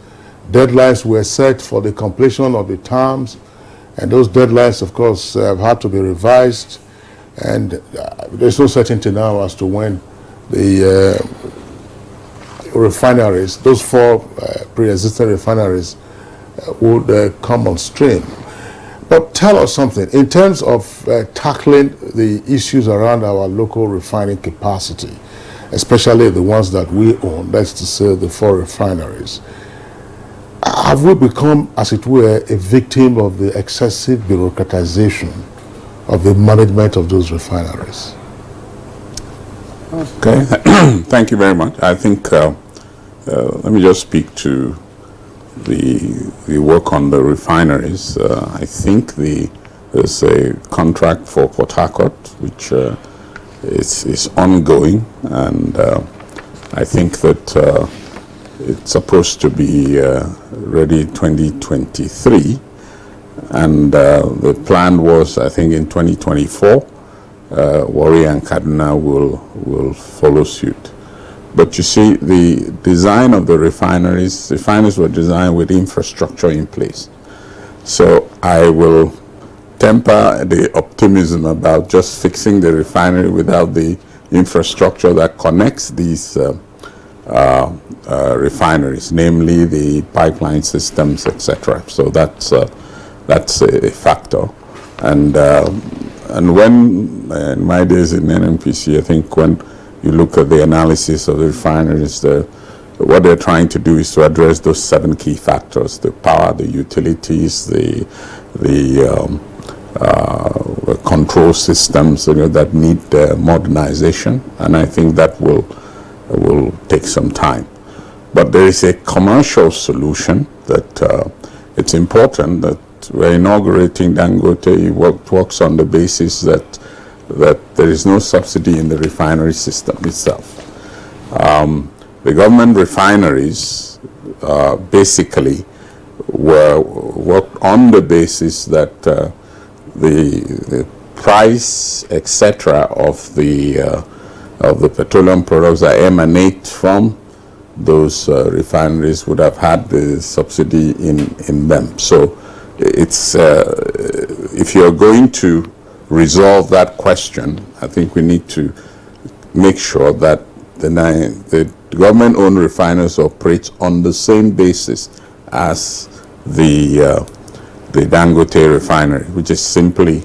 Deadlines were set for the completion of the terms, and those deadlines, of course, have had to be revised, and there's no certainty now as to when the refineries, those four pre-existing refineries, would come on stream. But tell us something, in terms of tackling the issues around our local refining capacity, especially the ones that we own, that's to say the four refineries. Have we become, as it were, a victim of the excessive bureaucratization of the management of those refineries? Okay, thank you very much. I think, let me just speak to the work on the refineries. I think there's a contract for Port Harcourt, which is ongoing, and I think that it's supposed to be ready 2023, and the plan was, I think, in 2024, Warri and Kaduna will follow suit. But you see, the design of the refineries were designed with infrastructure in place. So I will temper the optimism about just fixing the refinery without the infrastructure that connects these refineries, namely the pipeline systems, etc. So that's a factor. And when, in my days in NNPC, I think when you look at the analysis of the refineries, what they're trying to do is to address those 7 key factors: the power, the utilities, the control systems that need modernization, and I think that will take some time. But there is a commercial solution that it's important that we're inaugurating Dangote. Works on the basis that there is no subsidy in the refinery system itself. The government refineries basically were worked on the basis that the price, etc., of the petroleum products that emanate from those refineries would have had the subsidy in them. So it's if you're going to resolve that question, I think we need to make sure that the government-owned refiners operates on the same basis as the Dangote refinery, which is simply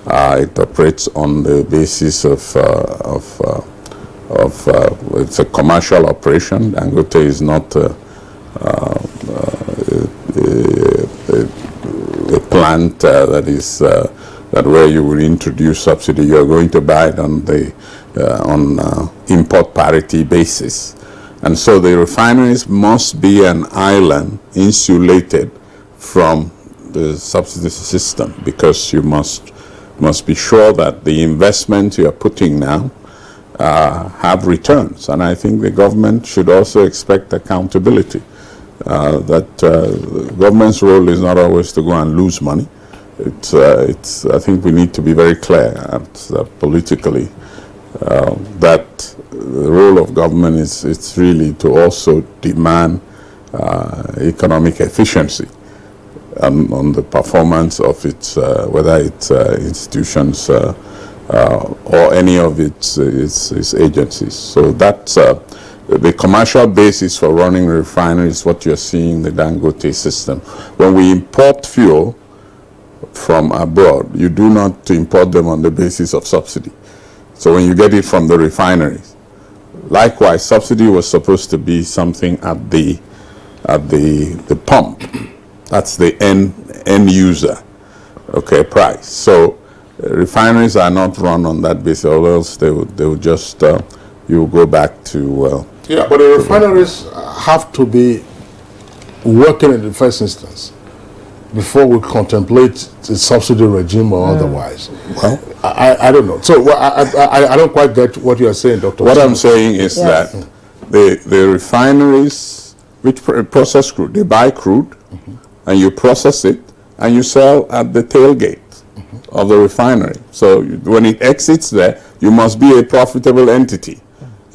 it operates on the basis of it's a commercial operation. Dangote is not a plant that is that where you will introduce subsidy. You're going to buy it on the import parity basis, and so the refineries must be an island insulated from the subsidy system, because you must be sure that the investment you are putting now have returns. And I think the government should also expect accountability. That government's role is not always to go and lose money. I think we need to be very clear politically that the role of government it's really to also demand economic efficiency on the performance of its whether it's institutions or any of its agencies. So that's the commercial basis for running refineries. What you're seeing in the Dangote system. When we import fuel from abroad, you do not import them on the basis of subsidy. So when you get it from the refineries, likewise, subsidy was supposed to be something at the pump. That's the end user, okay, price. So refineries are not run on that basis, or else they would just you will go back to yeah. But the refineries have to be working in the first instance before we contemplate the subsidy regime or otherwise. Well, I don't know. So I don't quite get what you are saying, Dr. What I'm saying is that the refineries which process crude, they buy crude and you process it and you sell at the tailgate of the refinery. So when it exits there, you must be a profitable entity.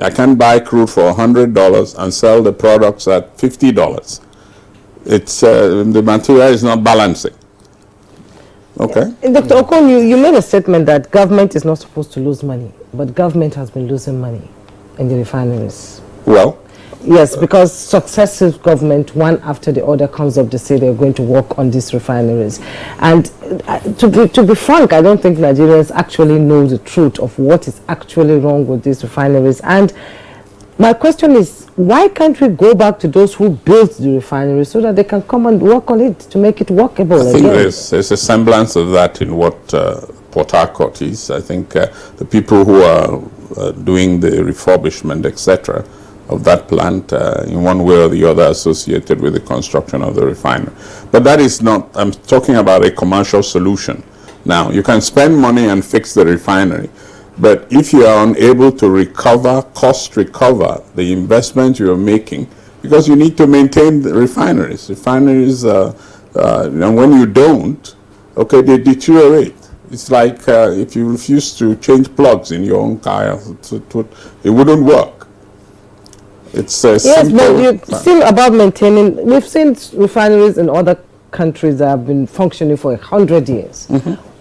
I can buy crude for $100 and sell the products at $50. It's the material is not balancing. Okay. Dr. Okon, you made a statement that government is not supposed to lose money, but government has been losing money in the refineries. Well, yes, because successive government, one after the other, comes up to say they're going to work on these refineries. And to be frank, I don't think Nigerians actually know the truth of what is actually wrong with these refineries. And my question is, why can't we go back to those who built the refinery so that they can come and work on it to make it workable I think there's a semblance of that in what Port Harcourt is. I think the people who are doing the refurbishment, etc., of that plant in one way or the other associated with the construction of the refinery. But that is not, I'm talking about a commercial solution. Now, you can spend money and fix the refinery, but if you are unable to cost recover the investment you are making, because you need to maintain the refineries. Refineries, and when you don't, okay, they deteriorate. It's like if you refuse to change plugs in your own car, it wouldn't work. It's yes, but still about maintaining. We've seen refineries in other countries that have been functioning for 100 years.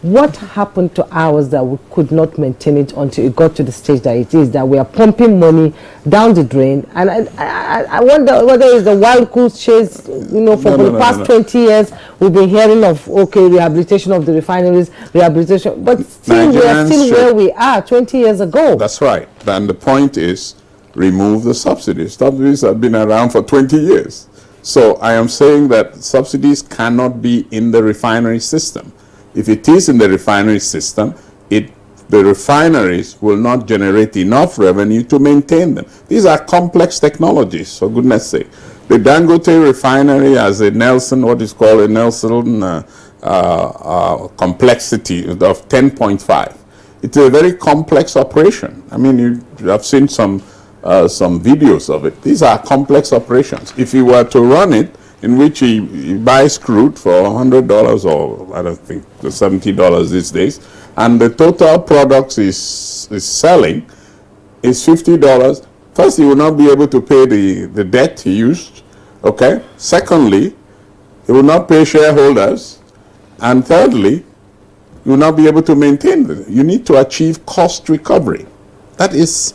What happened to ours that we could not maintain it until it got to the stage that it is, that we are pumping money down the drain? And I wonder whether it's the wild goose chase, for the past 20 years, we've been hearing of, rehabilitation of the refineries, rehabilitation, but still we are still where we are 20 years ago. That's right. And the point is, remove the subsidies. Subsidies have been around for 20 years. So I am saying that subsidies cannot be in the refinery system. If it is in the refinery system, the refineries will not generate enough revenue to maintain them. These are complex technologies, for goodness sake. The Dangote refinery has a Nelson, what is called a Nelson complexity of 10.5. It's a very complex operation. I mean, you have seen some videos of it. These are complex operations. If you were to run it, in which he buys crude for $100 or I don't think $70 these days, and the total products is selling is $50. First, he will not be able to pay the debt he used. Okay. Secondly, he will not pay shareholders, and thirdly, you will not be able to maintain them. You need to achieve cost recovery. That is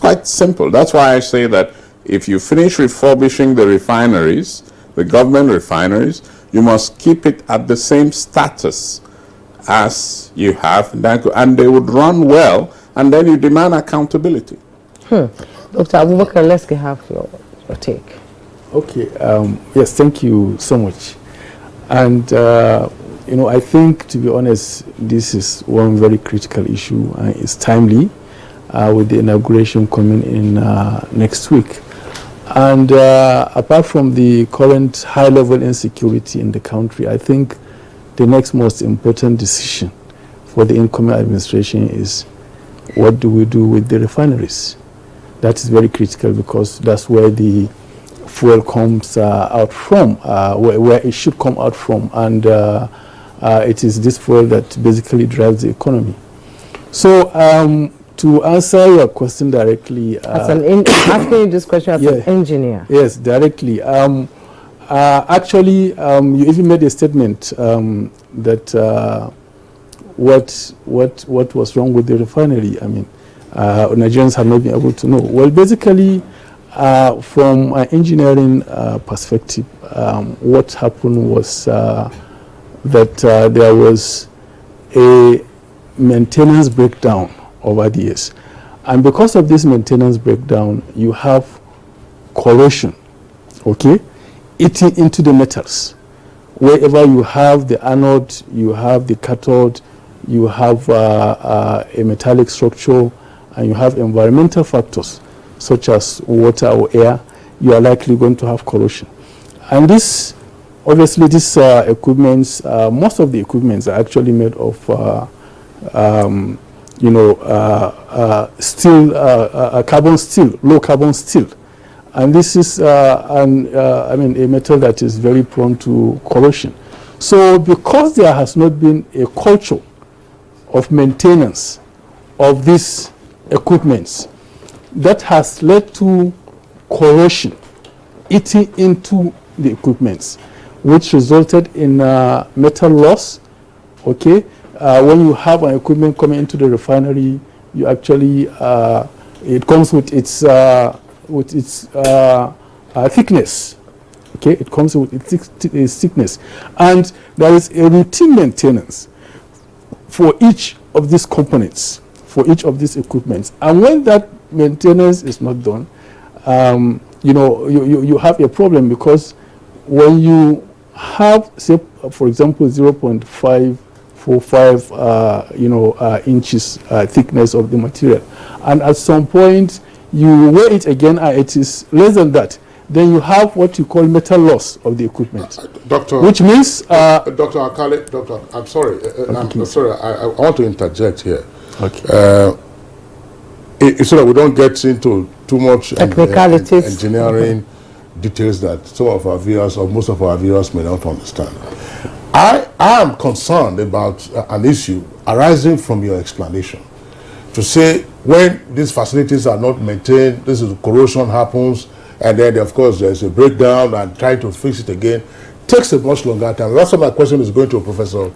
quite simple. That's why I say that if you finish refurbishing the refineries, the government refineries, you must keep it at the same status as you have, and they would run well, and then you demand accountability. Dr. Abubakar, let's have your take. Okay, yes, thank you so much. And, I think, to be honest, this is one very critical issue. It's timely with the inauguration coming in next week. And apart from the current high-level insecurity in the country, I think the next most important decision for the incoming administration is what do we do with the refineries? That is very critical because that's where the fuel comes out from, where it should come out from. And it is this fuel that basically drives the economy. So to answer your question directly, asking you this question as an engineer. Yes, directly. Actually, you even made a statement that what was wrong with the refinery. I mean, Nigerians have not been able to know. Well, basically, from an engineering perspective, what happened was that there was a maintenance breakdown over the years. And because of this maintenance breakdown, you have corrosion, okay, eating into the metals. Wherever you have the anode, you have the cathode, you have a metallic structure, and you have environmental factors such as water or air, you are likely going to have corrosion. And this, obviously, this equipments, most of the equipments are actually made of steel, carbon steel, low carbon steel. And this is, a metal that is very prone to corrosion. So because there has not been a culture of maintenance of these equipments, that has led to corrosion eating into the equipments, which resulted in metal loss, okay? When you have an equipment coming into the refinery, you actually, it comes with its thickness, okay? It comes with its thickness. And there is a routine maintenance for each of these components, for each of these equipments. And when that maintenance is not done, you have a problem, because when you have, say, for example, 0.5 0.45 inches thickness of the material, and at some point you weigh it again and it is less than that, then you have what you call metal loss of the equipment. Doctor, which means Dr. Akale, Doctor, I'm sorry, I'm sorry, I want to interject here. Okay. So that we don't get into too much technicalities, engineering details that some of our viewers or most of our viewers may not understand. I am concerned about an issue arising from your explanation. To say when these facilities are not maintained, this is corrosion happens, and then of course there's a breakdown and trying to fix it again takes a much longer time. That's why my question is going to Professor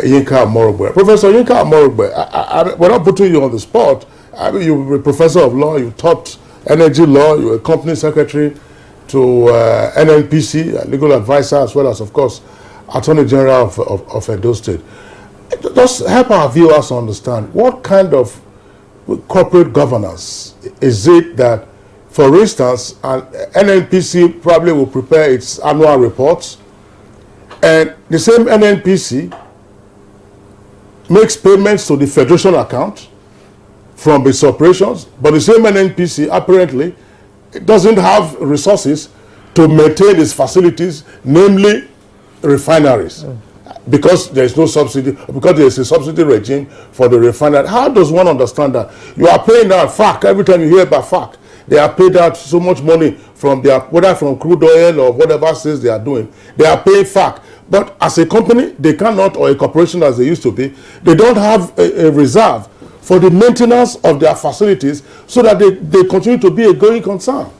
Yinka Morogbe. Professor Yinka Morogbe, we're not putting you on the spot. I mean, you're a professor of law, you taught energy law, you're a company secretary to NNPC, a legal advisor, as well as, of course, Attorney General of Edo State. Just help our viewers understand what kind of corporate governance is it that, for instance, an NNPC probably will prepare its annual reports, and the same NNPC makes payments to the Federation account from its operations, but the same NNPC apparently doesn't have resources to maintain its facilities, namely refineries, because there is no subsidy, because there is a subsidy regime for the refinery. How does one understand that? You are paying out FAC every time you hear about FAC. They are paid out so much money from their, whether from crude oil or whatever sales they are doing. They are paying FAC. But as a company, they cannot, or a corporation as they used to be, they don't have a reserve for the maintenance of their facilities so that they continue to be a going concern.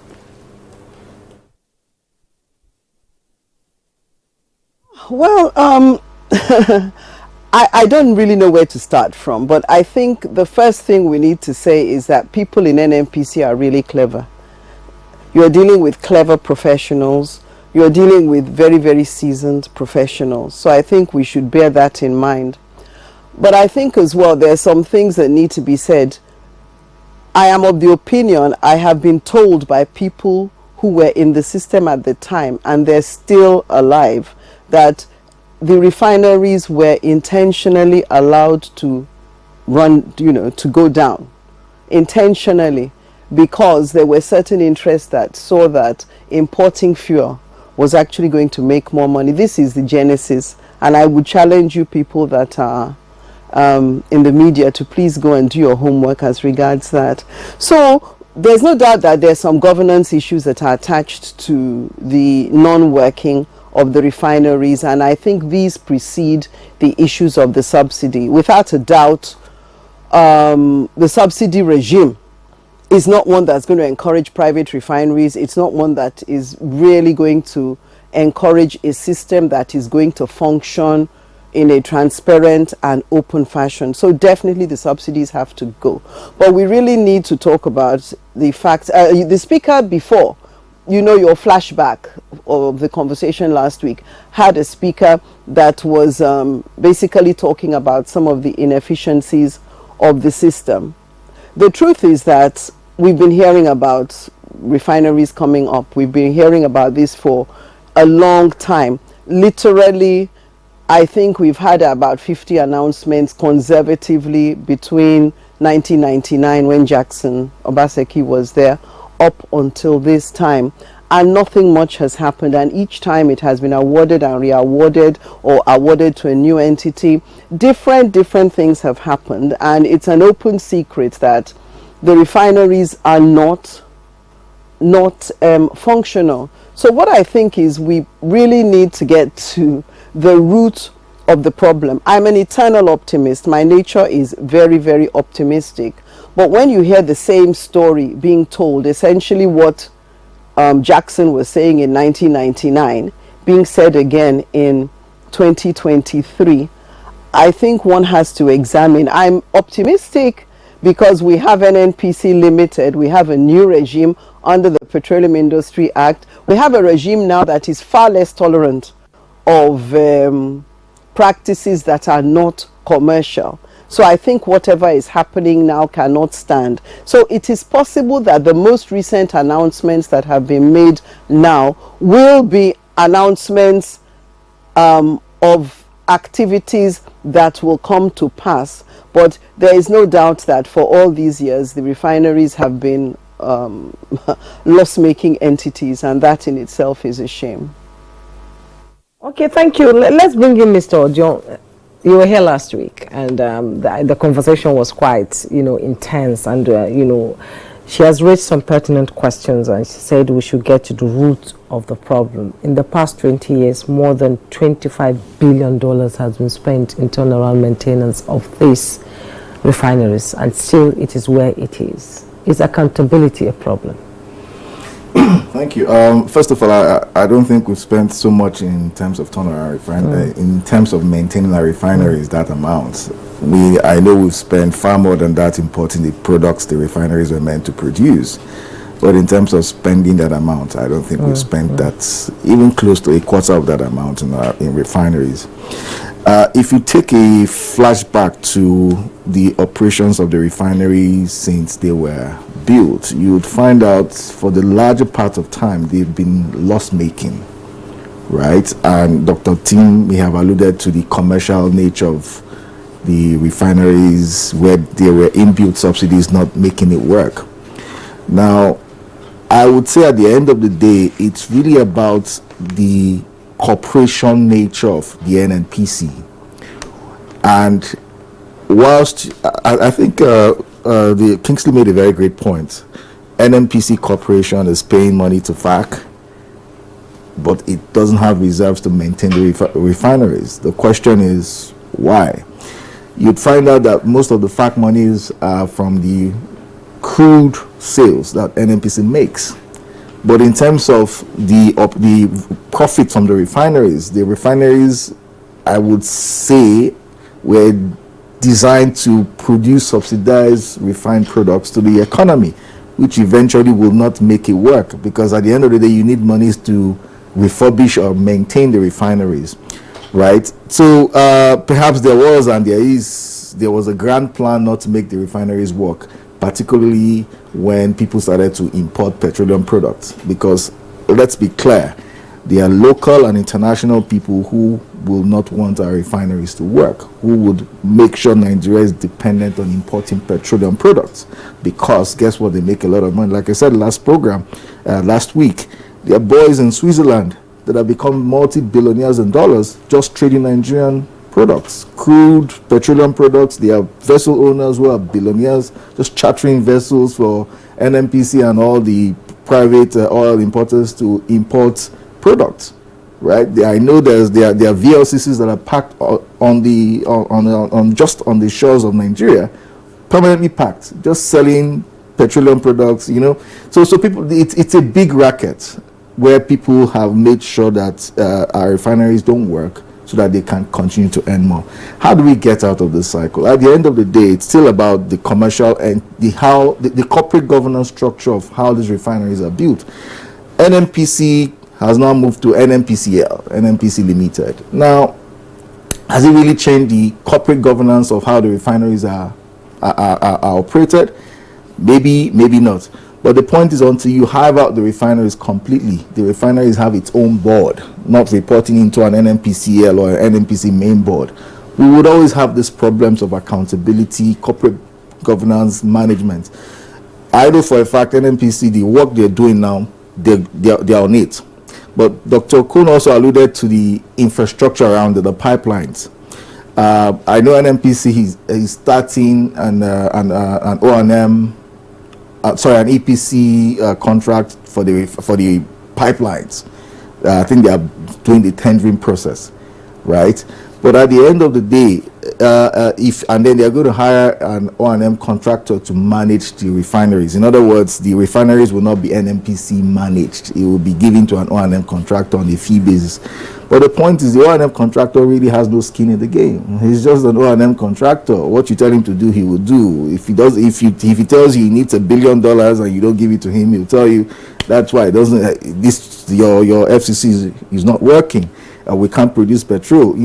Well, I don't really know where to start from, but I think the first thing we need to say is that people in NNPC are really clever. You're dealing with clever professionals. You're dealing with very, very seasoned professionals. So I think we should bear that in mind. But I think as well, there are some things that need to be said. I am of the opinion, I have been told by people who were in the system at the time, and they're still alive, that the refineries were intentionally allowed to run, to go down, intentionally, because there were certain interests that saw that importing fuel was actually going to make more money. This is the genesis, and I would challenge you people that are in the media to please go and do your homework as regards that. So there's no doubt that there's some governance issues that are attached to the non-working of the refineries, and I think these precede the issues of the subsidy. Without a doubt, the subsidy regime is not one that's going to encourage private refineries. It's not one that is really going to encourage a system that is going to function in a transparent and open fashion. So definitely the subsidies have to go. But we really need to talk about the fact, the speaker before, your flashback of the conversation last week had a speaker that was basically talking about some of the inefficiencies of the system. The truth is that we've been hearing about refineries coming up. We've been hearing about this for a long time. Literally, I think we've had about 50 announcements conservatively between 1999, when Jackson Obaseki was there, up until this time, and nothing much has happened, and each time it has been awarded and re-awarded or awarded to a new entity. Different things have happened, and it's an open secret that the refineries are not functional. So what I think is we really need to get to the root of the problem. I'm an eternal optimist. My nature is very, very optimistic. But when you hear the same story being told, essentially what Jackson was saying in 1999, being said again in 2023, I think one has to examine. I'm optimistic because we have NNPC Limited, we have a new regime under the Petroleum Industry Act. We have a regime now that is far less tolerant of practices that are not commercial. So I think whatever is happening now cannot stand. So it is possible that the most recent announcements that have been made now will be announcements of activities that will come to pass. But there is no doubt that for all these years, the refineries have been loss-making entities, and that in itself is a shame. Okay, thank you. Let's bring in Mr. Ojo. You were here last week, and the conversation was quite, intense, and she has raised some pertinent questions, and she said we should get to the root of the problem. In the past 20 years, more than $25 billion has been spent in turnaround maintenance of these refineries, and still it is where it is. Is accountability a problem? Thank you. First of all, I don't think we've spent so much in terms of turnaround in terms of maintaining our refineries, that amount. I know we've spent far more than that importing the products the refineries were meant to produce. But in terms of spending that amount, I don't think we've spent that, even close to a quarter of that amount in refineries. If you take a flashback to the operations of the refineries since they were built, you would find out for the larger part of time they've been loss-making, right? And Dr. Tim may have alluded to the commercial nature of the refineries where there were inbuilt subsidies not making it work. Now, I would say at the end of the day, it's really about the corporation nature of the NNPC. And whilst I think the Kingsley made a very great point, NNPC Corporation is paying money to FAC, but it doesn't have reserves to maintain the refineries. The question is why? You'd find out that most of the FAC monies are from the crude sales that NNPC makes. But in terms of the profits from the refineries, I would say, were designed to produce subsidized refined products to the economy, which eventually will not make it work, because at the end of the day, you need monies to refurbish or maintain the refineries, right? So perhaps there was a grand plan not to make the refineries work, particularly when people started to import petroleum products, because let's be clear, there are local and international people who will not want our refineries to work, who would make sure Nigeria is dependent on importing petroleum products, because guess what, they make a lot of money. Like I said last week, there are boys in Switzerland that have become multi-billionaires in dollars just trading Nigerian products, crude, petroleum products. They are vessel owners who are billionaires, just chartering vessels for NNPC and all the private oil importers to import products, right? I know there are VLCCs that are packed just on the shores of Nigeria, permanently packed, just selling petroleum products. So people, it's a big racket where people have made sure that our refineries don't work, so that they can continue to earn more. How do we get out of this cycle? At the end of the day, it's still about the commercial and the corporate governance structure of how these refineries are built. NNPC has now moved to NNPCL, NNPC Limited. Now, has it really changed the corporate governance of how the refineries are operated? Maybe not. But the point is, until you hive out the refineries completely, the refineries have its own board, not reporting into an NNPCL or an NNPC main board. We would always have these problems of accountability, corporate governance, management. I know for a fact NNPC, the work they're doing now, they're on it. But Dr. Kun also alluded to the infrastructure around the pipelines. I know NNPC is starting an O&M. An EPC contract for the pipelines. I think they are doing the tendering process, right? But at the end of the day, then they are going to hire an O&M contractor to manage the refineries. In other words, the refineries will not be NNPC managed. It will be given to an O&M contractor on a fee basis. But the point is, the O&M contractor really has no skin in the game. He's just an O&M contractor. What you tell him to do, he will do. If he tells you he needs $1 billion and you don't give it to him, he'll tell you that's why it doesn't. Your FCC is not working. We can't produce petrol.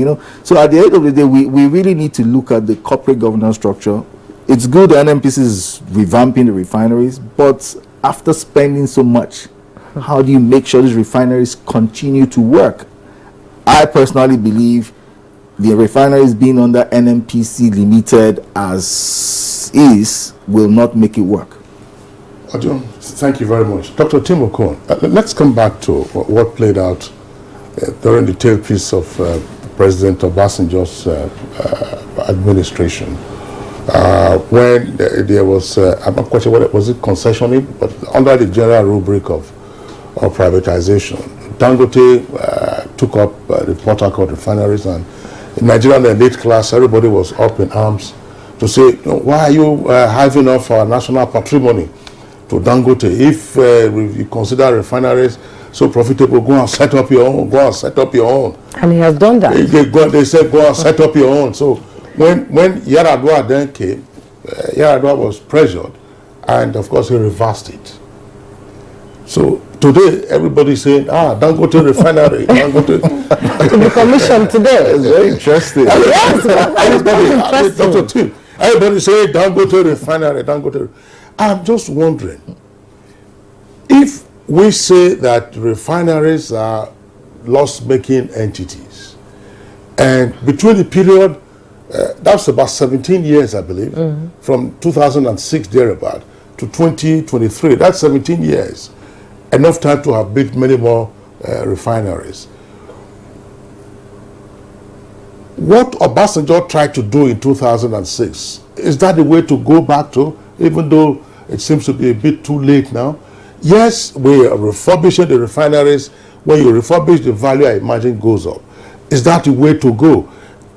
So at the end of the day, we really need to look at the corporate governance structure. It's good that NNPC is revamping the refineries, but after spending so much, how do you make sure these refineries continue to work? I personally believe the refineries being under NNPC Limited as is will not make it work. Thank you very much. Dr. Tim Okon, let's come back to what played out during the tailpiece of President Obasanjo's administration. When there was, I'm not quite sure what was it, concessioning, but under the general rubric of privatization, Dangote took up the Port Harcourt refineries, and in Nigerian elite class, everybody was up in arms to say, why are you hiving off our national patrimony to Dangote? If you consider refineries so profitable, go and set up your own, go and set up your own. And he has done that. They said, go and set up your own. So when Yar'Adua then came, Yar'Adua was pressured, and of course he reversed it. So today everybody's saying, Dangote refinery, Dangote. To be commissioned today. It's very interesting. Dr. Tim, everybody saying Dangote refinery, Dangote. I'm just wondering, if we say that refineries are loss-making entities, and between the period, that's about 17 years, I believe, from 2006 thereabout to 2023, that's 17 years, enough time to have built many more refineries. What Obasanjo tried to do in 2006, is that the way to go back to, even though it seems to be a bit too late now? Yes, we are refurbishing the refineries. When you refurbish, the value, I imagine, goes up. Is that the way to go?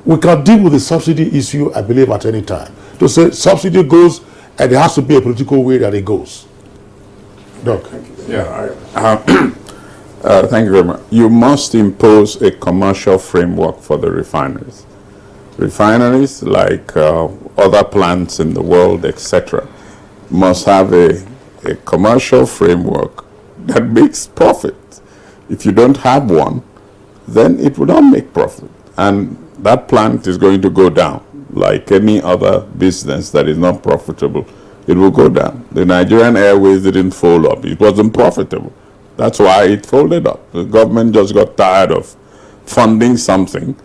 We can deal with the subsidy issue, I believe, at any time. To say subsidy goes, and there has to be a political way that it goes. Doc. Yeah, thank you very much. You must impose a commercial framework for the refineries. Refineries, like other plants in the world, etc., must have a commercial framework that makes profit. If you don't have one, then it will not make profit. And that plant is going to go down. Like any other business that is not profitable, it will go down. The Nigerian Airways didn't fold up. It wasn't profitable. That's why it folded up. The government just got tired of funding something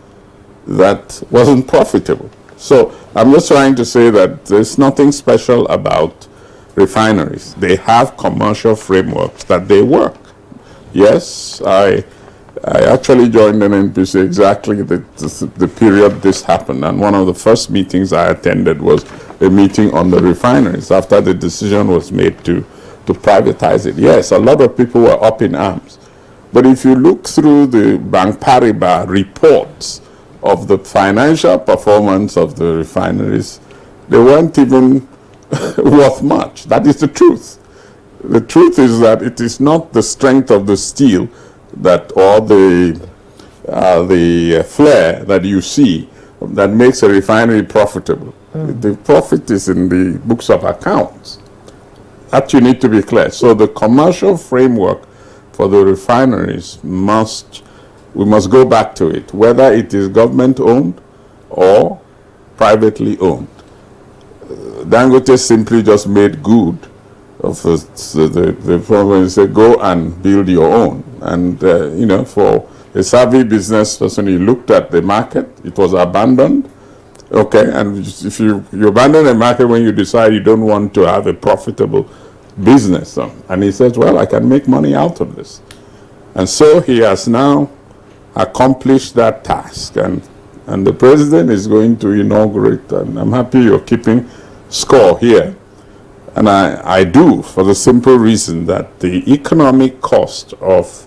that wasn't profitable. So I'm just trying to say that there's nothing special about refineries. They have commercial frameworks that they work. Yes, I actually joined NNPC exactly the period this happened, and one of the first meetings I attended was a meeting on the refineries after the decision was made to privatize it. Yes, a lot of people were up in arms. But if you look through the Bank Paribas reports of the financial performance of the refineries, they weren't even worth much. That is the truth. The truth is that it is not the strength of the steel that, or the flare that you see, that makes a refinery profitable. The profit is in the books of accounts. That you need to be clear. So the commercial framework for the refineries we must go back to it, whether it is government owned or privately owned. Dangote simply just made good of the problem. He said, go and build your own. And, for a savvy business person, he looked at the market. It was abandoned. Okay, and if you abandon a market when you decide you don't want to have a profitable business. And he says, well, I can make money out of this. And so he has now accomplished that task. And the president is going to inaugurate, and I'm happy you're keeping score here. And I do, for the simple reason that the economic cost of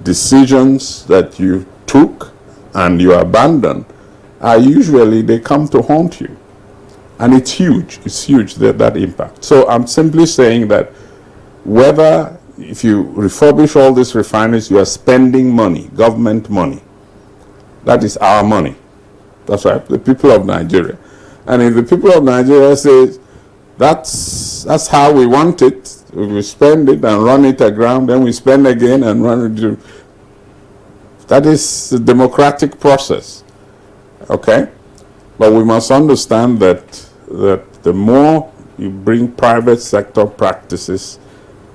decisions that you took and you abandoned are usually, they come to haunt you. And it's huge, that impact. So I'm simply saying that whether, if you refurbish all these refineries, you are spending money, government money. That is our money. That's right, the people of Nigeria. And if the people of Nigeria say, that's how we want it, we spend it and run it aground, then we spend again and run it. That is the democratic process. Okay? But we must understand that the more you bring private sector practices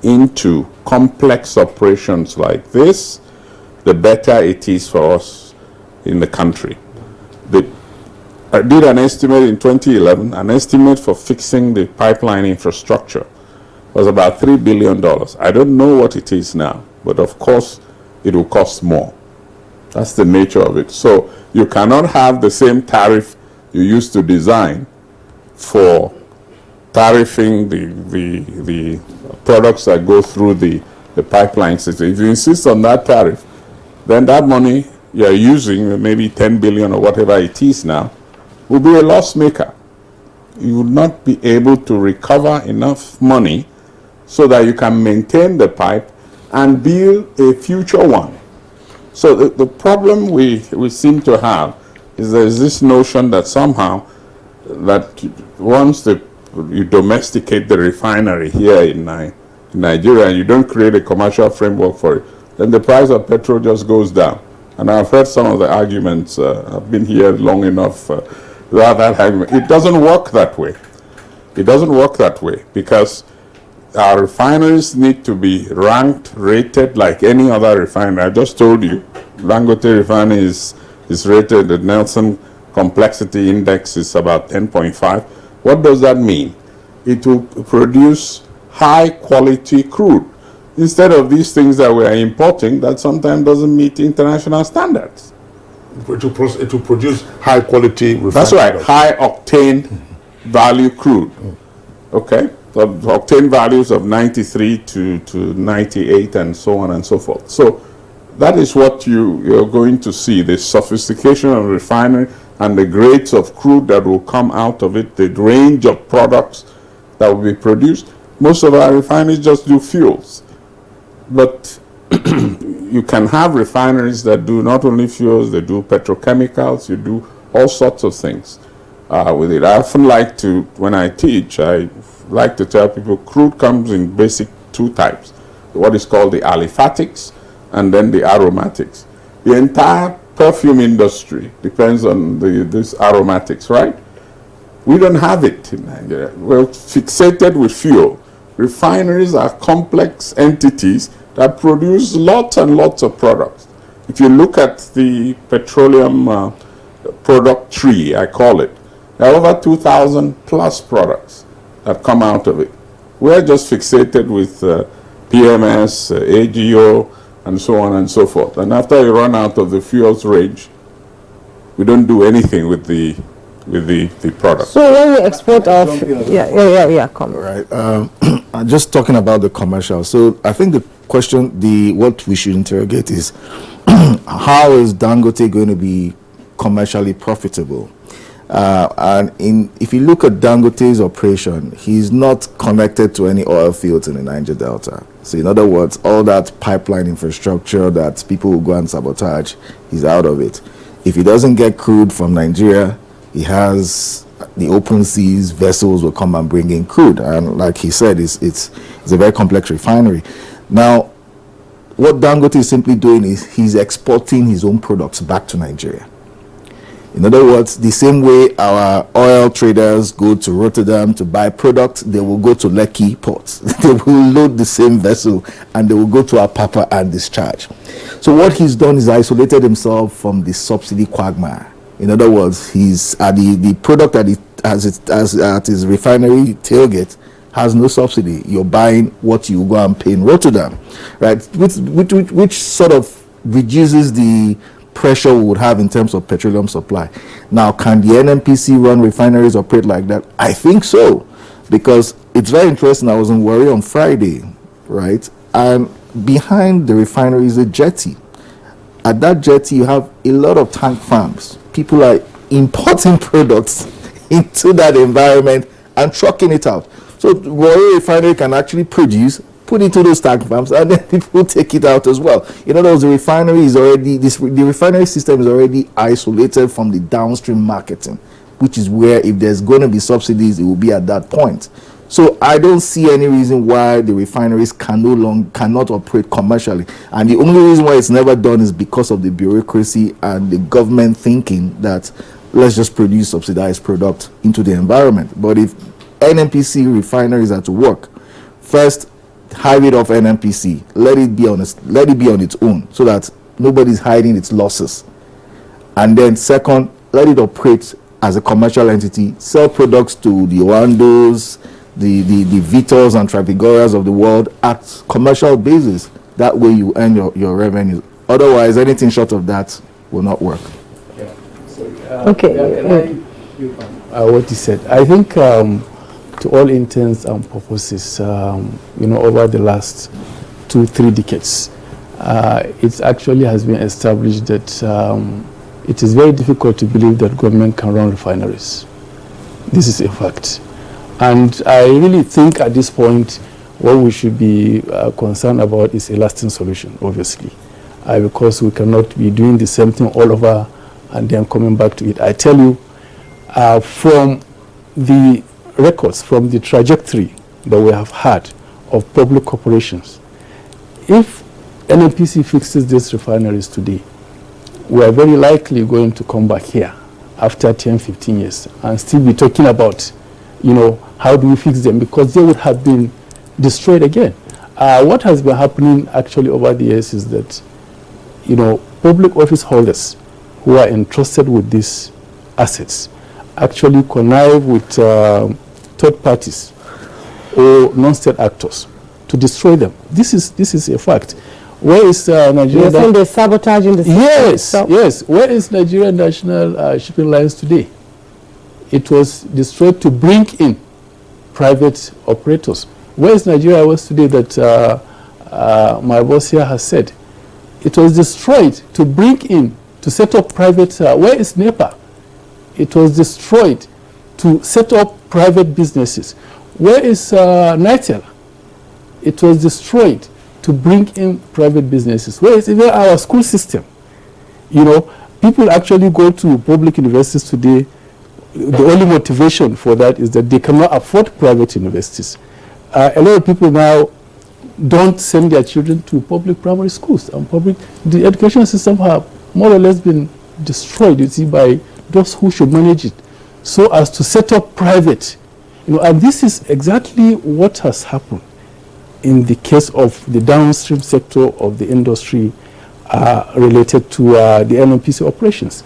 into complex operations like this, the better it is for us in the country. I did an estimate in 2011. An estimate for fixing the pipeline infrastructure was about $3 billion. I don't know what it is now, but of course it will cost more. That's the nature of it. So you cannot have the same tariff you used to design for tariffing the products that go through the pipeline system. If you insist on that tariff, then that money you're using, maybe 10 billion or whatever it is now, will be a loss maker. You would not be able to recover enough money so that you can maintain the pipe and build a future one. So the problem we seem to have is there's this notion that somehow that once you domesticate the refinery here in Nigeria and you don't create a commercial framework for it, then the price of petrol just goes down. And I've heard some of the arguments, I've been here long enough, that argument. It doesn't work that way. It doesn't work that way because our refineries need to be ranked, rated like any other refinery. I just told you, Dangote Refinery is rated, the Nelson Complexity Index is about 10.5. What does that mean? It will produce high quality crude instead of these things that we are importing that sometimes doesn't meet international standards. It will produce high quality refined. That's right, high octane value crude. Okay, so octane values of 93 to 98 and so on and so forth. So that is what you're going to see, the sophistication of refinery and the grades of crude that will come out of it, the range of products that will be produced. Most of our refineries just do fuels. But you can have refineries that do not only fuels, they do petrochemicals, you do all sorts of things with it. I often like to, when I teach, I like to tell people crude comes in basic two types. What is called the aliphatics and then the aromatics. The entire perfume industry depends on these aromatics, right? We don't have it in Nigeria. We're fixated with fuel. Refineries are complex entities that produce lots and lots of products. If you look at the petroleum product tree, I call it, there are over 2,000 plus products that come out of it. We're just fixated with PMS, AGO, and so on and so forth. And after you run out of the fuels range, we don't do anything with the product. So when we export off, come. Right. Just talking about the commercial. So I think the question, what we should interrogate is how is Dangote going to be commercially profitable? If you look at Dangote's operation, he's not connected to any oil fields in the Niger Delta. So in other words, all that pipeline infrastructure that people will go and sabotage, he's out of it. If he doesn't get crude from Nigeria, he has the open seas, vessels will come and bring in crude. And like he said, it's a very complex refinery. Now, what Dangote is simply doing is he's exporting his own products back to Nigeria. In other words, the same way our oil traders go to Rotterdam to buy products, they will go to Lekki ports. They will load the same vessel and they will go to Apapa and discharge. So what he's done is isolated himself from the subsidy quagmire. In other words, he's the product that has at his refinery tailgate has no subsidy. You're buying what you go and pay in Rotterdam, right? Which sort of reduces the pressure we would have in terms of petroleum supply. Now, can the NNPC run refineries operate like that? I think so, because it's very interesting. I was in Warri on Friday, right? And behind the refinery is a jetty. At that jetty, you have a lot of tank farms. People are importing products into that environment and trucking it out. So Warri Refinery can actually produce, put into those tank farms, and then people take it out as well. In other words, the refinery is already, the refinery system is already isolated from the downstream marketing, which is where if there's going to be subsidies, it will be at that point. So I don't see any reason why the refineries cannot operate commercially. And the only reason why it's never done is because of the bureaucracy and the government thinking that let's just produce subsidized product into the environment. But if NNPC refineries are to work, first, hive it off NNPC. Let it be on its own so that nobody's hiding its losses. And then second, let it operate as a commercial entity, sell products to the Oandos, the Vitors and Travigoras of the world at commercial basis. That way you earn your revenue. Otherwise, anything short of that will not work. What he said, I think to all intents and purposes, over the last 2-3 decades, it actually has been established that it is very difficult to believe that government can run refineries. This is a fact. And I really think at this point, what we should be concerned about is a lasting solution, obviously, because we cannot be doing the same thing all over and then coming back to it. I tell you, from the records, from the trajectory that we have had of public corporations, if NNPC fixes these refineries today, we are very likely going to come back here after 10-15 years and still be talking about, how do we fix them, because they would have been destroyed again. What has been happening actually over the years is that, public office holders who are entrusted with these assets actually connive with third parties or non-state actors to destroy them. This is a fact. Where is Nigeria? You're saying they're sabotaging the system? Yes. Where is Nigerian National Shipping Lines today? It was destroyed to bring in private operators. Where is Nigeria was today that my boss here has said? It was destroyed to bring in, to set up private, where is NEPA? It was destroyed to set up private businesses. Where is NITEL? It was destroyed to bring in private businesses. Where is even our school system? People actually go to public universities today. The only motivation for that is that they cannot afford private universities. A lot of people now don't send their children to public primary schools. The education system have more or less been destroyed, by those who should manage it, so as to set up private. And this is exactly what has happened in the case of the downstream sector of the industry related to the NNPC operations.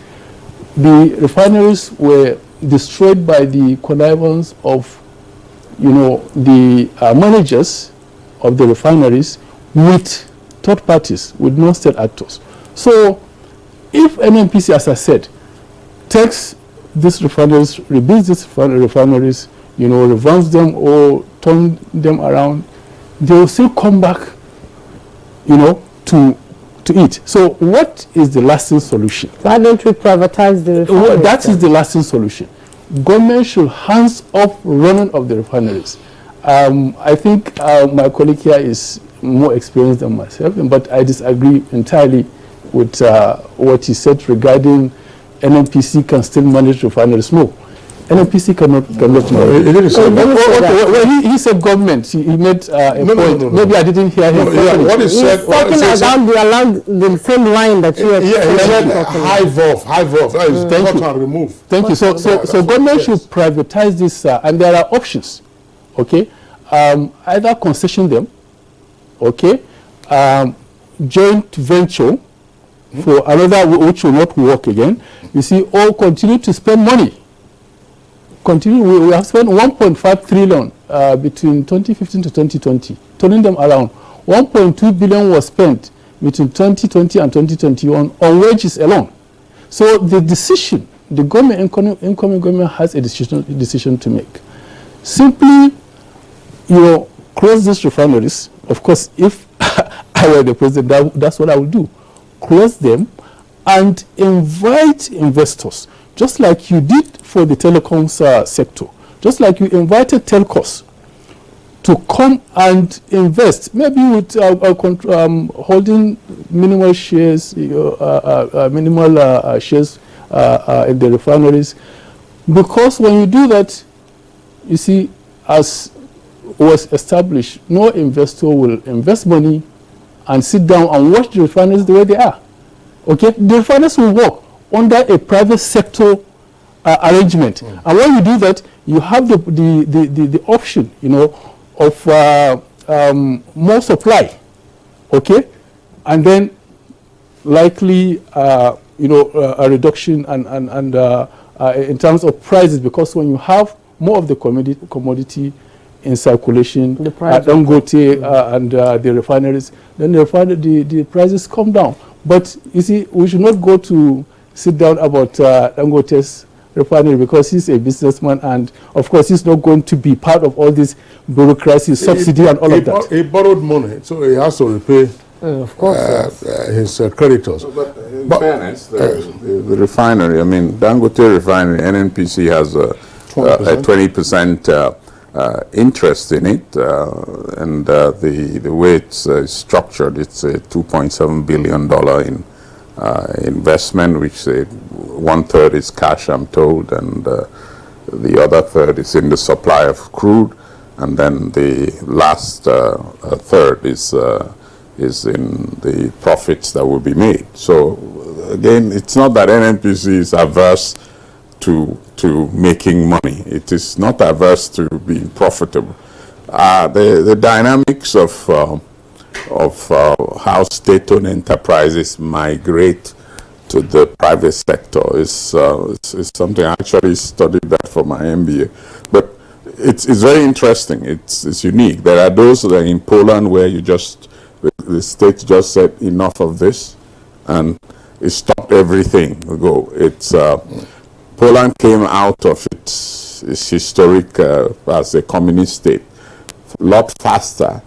The refineries were destroyed by the connivance of, the managers of the refineries with third parties, with non-state actors. So, if NNPC, as I said, takes these refineries, rebuilds these refineries, revamps them or turn them around, they will still come back, to it. So what is the lasting solution? Why don't we privatize the refineries? That is the lasting solution. Government should hands off running of the refineries. I think my colleague here is more experienced than myself, but I disagree entirely with what he said regarding NNPC can still manage refineries. No. NNPC cannot manage. He said government. He made a point. No. Maybe I didn't hear him. What he said? He's talking along the same line that you are. High volve. Thank you. So government should privatize this, and there are options. Okay, either concession them. Okay, joint venture for another which will not work again. You see, or continue to spend money. We have spent 1.5 trillion between 2015 to 2020, turning them around. 1.2 billion was spent between 2020 and 2021 on wages alone. So the decision, the government, incoming government has a decision to make. Simply, close these refineries. Of course, if I were the president, that's what I would do. Close them and invite investors, just like you did for the telecoms sector, just like you invited telcos to come and invest, maybe with holding minimal shares, shares in the refineries, because when you do that, you see, as was established, no investor will invest money and sit down and watch the refineries the way they are. Okay, the refineries will work under a private sector arrangement, and when you do that, you have the option, of more supply. Okay, and then likely, a reduction and in terms of prices, because when you have more of the commodity in circulation, Dangote and the refineries, then the prices come down. But you see, we should not go to sit down about Dangote's refinery, because he's a businessman, and of course he's not going to be part of all this bureaucracy, subsidy and all of that. He borrowed money, so he has to repay of course, his creditors. But in fairness, the refinery, I mean, Dangote Refinery, NNPC has a 20% interest in it, and the way it's structured, it's a $2.7 billion in investment, which 1/3 is cash, I'm told, and the other third is in the supply of crude, and then the last third is in the profits that will be made. So again, it's not that NNPC is averse to making money. It is not averse to being profitable. The dynamics of how state-owned enterprises migrate to the private sector is something. I actually studied that for my MBA, but it's very interesting. It's unique. There are those that are in Poland where the state just said enough of this, and it stopped everything. Poland came out of its historic as a communist state a lot faster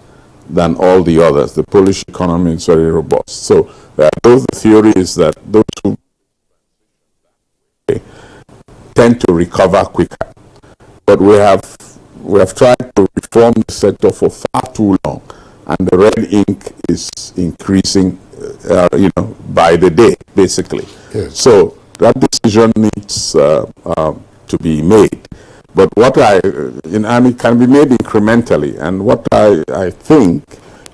than all the others. The Polish economy is very robust. So those theories that those who tend to recover quicker. But we have tried to reform the sector for far too long, and the red ink is increasing, by the day, basically. Yes. So that decision needs to be made. But and it can be made incrementally. And what I think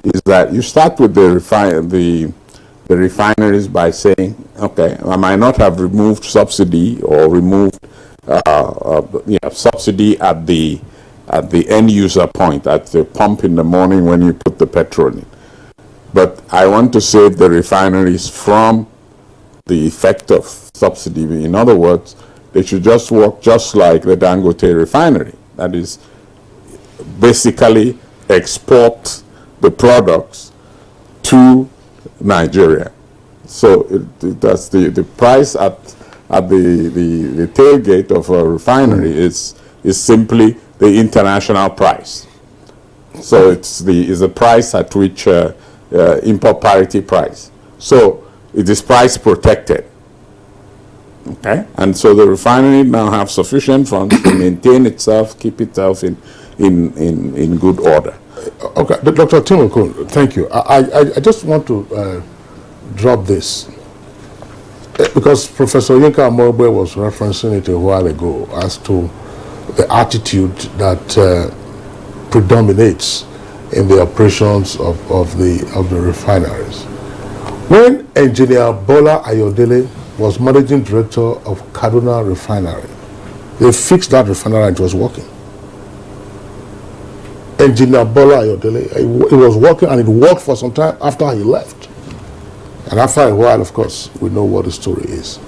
is that you start with the refineries by saying, okay, I might not have removed subsidy or removed subsidy at the end user point, at the pump in the morning when you put the petrol in. But I want to save the refineries from the effect of subsidy. In other words, they should just work just like the Dangote refinery. That is, basically export the products to Nigeria. So that's the price at the tailgate of a refinery is simply the international price. So it's the price at which import parity price. So it is price protected. Okay, and so the refinery now have sufficient funds to maintain itself, keep itself in good order. Okay, Dr. Timokun, thank you. I just want to drop this because Professor Yinka Morbe was referencing it a while ago as to the attitude that predominates in the operations of the refineries. When Engineer Bola Ayodele was managing director of Kaduna Refinery, they fixed that refinery and it was working. Engineer Bola Ayodele, it was working, and it worked for some time after he left. And after a while, of course, we know what the story is.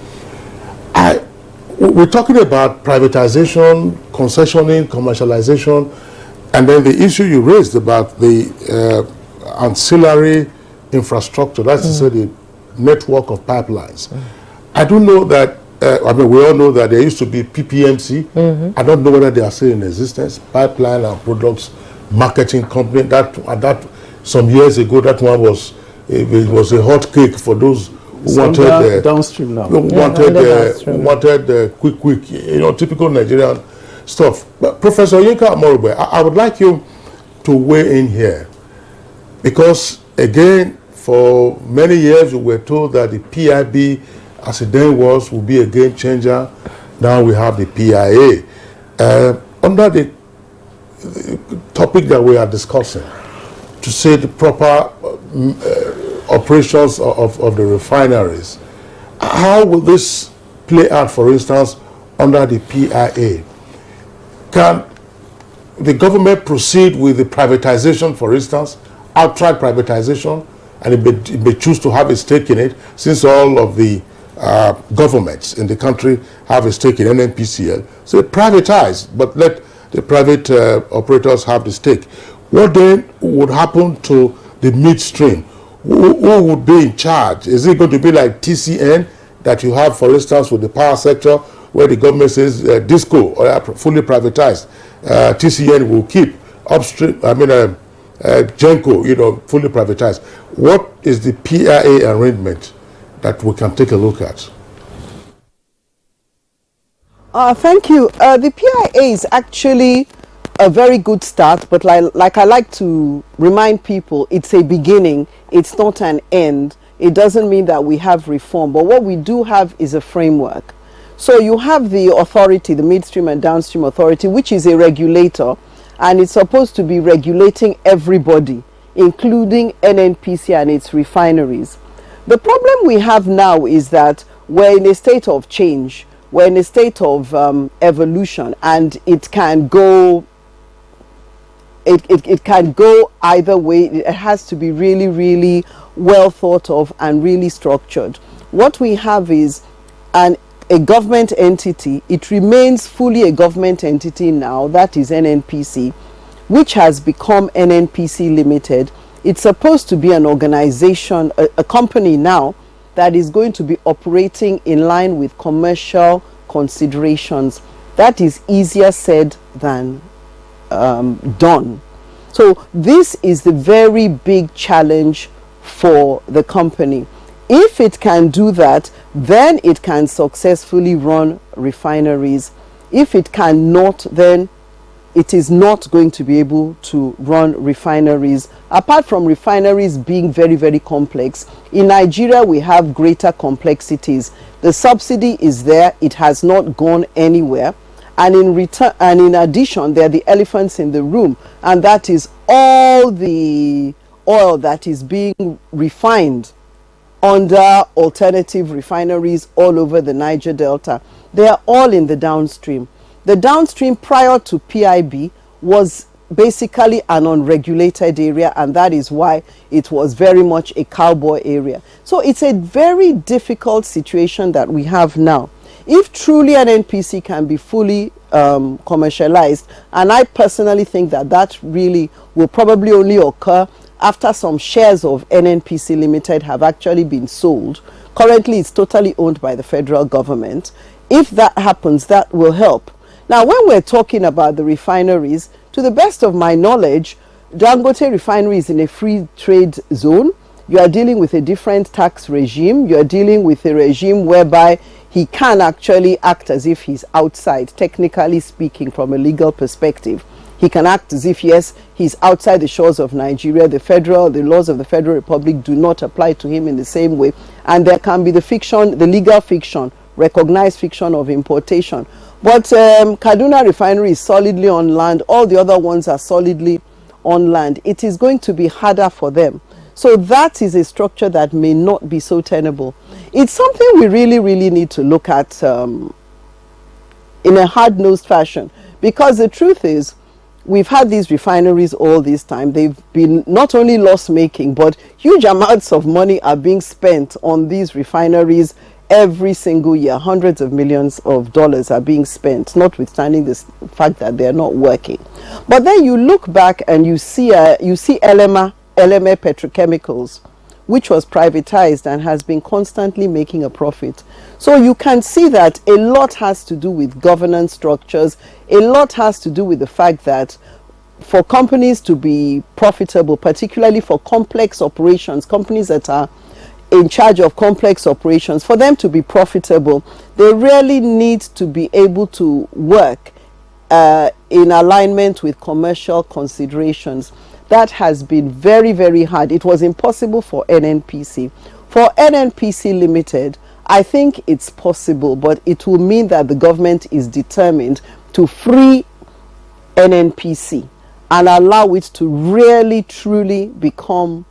We're talking about privatization, concessioning, commercialization, and then the issue you raised about the ancillary infrastructure, that's to say the network of pipelines. I do know that, we all know that there used to be PPMC. I don't know whether they are still in existence, Pipeline and Products Marketing Company. That some years ago, that one was a hot cake for those who wanted downstream now. Wanted quick, typical Nigerian stuff. But Professor Yinka Morube, I would like you to weigh in here, because again, for many years we were told that the PIB, as it then was, will be a game changer. Now we have the PIA. Under the topic that we are discussing, to say the proper operations of the refineries, how will this play out, for instance, under the PIA? Can the government proceed with the privatization, for instance, outright privatization, and it may choose to have a stake in it, since all of the governments in the country have a stake in NNPCL. So privatize, but let the private operators have the stake. What then would happen to the midstream? Who would be in charge? Is it going to be like TCN that you have, for instance, with the power sector, where the government says DISCO or fully privatized, TCN will keep upstream, GENCO, fully privatized. What is the PIA arrangement that we can take a look at? Thank you. The PIA is actually a very good start, but like I like to remind people, it's a beginning, it's not an end. It doesn't mean that we have reform, but what we do have is a framework. So you have the authority, the midstream and downstream authority, which is a regulator, and it's supposed to be regulating everybody, including NNPC and its refineries. The problem we have now is that we're in a state of change, we're in a state of evolution, and it can go it can go either way. It has to be really, really well thought of and really structured. What we have is a government entity. It remains fully a government entity now, that is NNPC, which has become NNPC Limited. It's supposed to be an organization, a company now, that is going to be operating in line with commercial considerations. That is easier said than done. So this is the very big challenge for the company. If it can do that, then it can successfully run refineries. If it cannot, then it is not going to be able to run refineries. Apart from refineries being very, very complex, in Nigeria we have greater complexities. The subsidy is there, it has not gone anywhere. And in addition, there are the elephants in the room, and that is all the oil that is being refined under alternative refineries all over the Niger Delta. They are all in the downstream. The downstream prior to PIB was basically an unregulated area, and that is why it was very much a cowboy area. So it's a very difficult situation that we have now. If truly an NPC can be fully commercialized, and I personally think that that really will probably only occur after some shares of NNPC Limited have actually been sold. Currently, it's totally owned by the federal government. If that happens, that will help. Now, when we're talking about the refineries, to the best of my knowledge, Dangote Refinery is in a free trade zone. You are dealing with a different tax regime. You are dealing with a regime whereby he can actually act as if he's outside, technically speaking, from a legal perspective. He can act as if, yes, he's outside the shores of Nigeria. The laws of the Federal Republic do not apply to him in the same way. And there can be the fiction, the legal fiction, recognized fiction of importation. But Kaduna Refinery is solidly on land. All the other ones are solidly on land. It is going to be harder for them. So that is a structure that may not be so tenable. It's something we really, really need to look at in a hard-nosed fashion. Because the truth is, we've had these refineries all this time. They've been not only loss-making, but huge amounts of money are being spent on these refineries every single year. Hundreds of millions of dollars are being spent, notwithstanding the fact that they're not working. But then you look back and you see LMA Petrochemicals, which was privatized and has been constantly making a profit. So you can see that a lot has to do with governance structures. A lot has to do with the fact that for companies to be profitable, particularly for complex operations, companies that are in charge of complex operations, for them to be profitable, they really need to be able to work in alignment with commercial considerations. That has been very, very hard. It was impossible for NNPC. For NNPC Limited, I think it's possible, but it will mean that the government is determined to free NNPC and allow it to really, truly become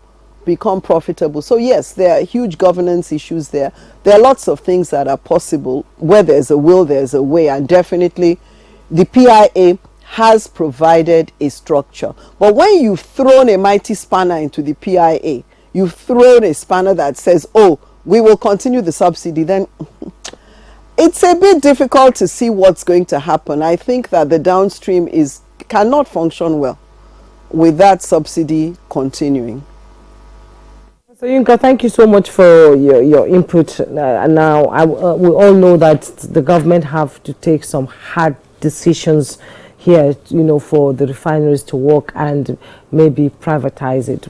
profitable. So yes, there are huge governance issues there. There are lots of things that are possible. Where there's a will, there's a way, and definitely the PIA has provided a structure. But when you've thrown a mighty spanner into the PIA, you've thrown a spanner that says, oh, we will continue the subsidy, then it's a bit difficult to see what's going to happen. I think that the downstream cannot function well with that subsidy continuing. So Yinka, thank you so much for your input. Now, we all know that the government have to take some hard decisions here, for the refineries to work and maybe privatize it.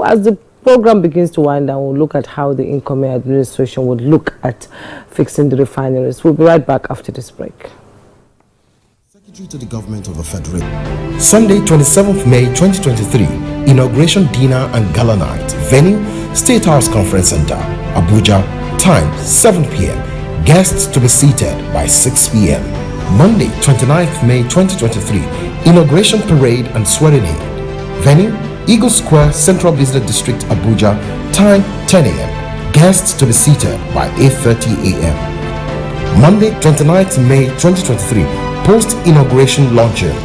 As the program begins to wind down, we'll look at how the incoming administration would look at fixing the refineries. We'll be right back after this break. Secretary to the Government of the Federation. Sunday, 27th May 2023, Inauguration Dinner and Gala Night. Venue, State House Conference Center, Abuja. Time, 7 p.m. Guests to be seated by 6 p.m. Monday, 29th May 2023, Inauguration Parade and Swearing-in. Venue, Eagle Square, Central Business District, Abuja. Time, 10 a.m. Guests to be seated by 8:30 a.m. Monday, 29th May 2023, Post-Inauguration Luncheon.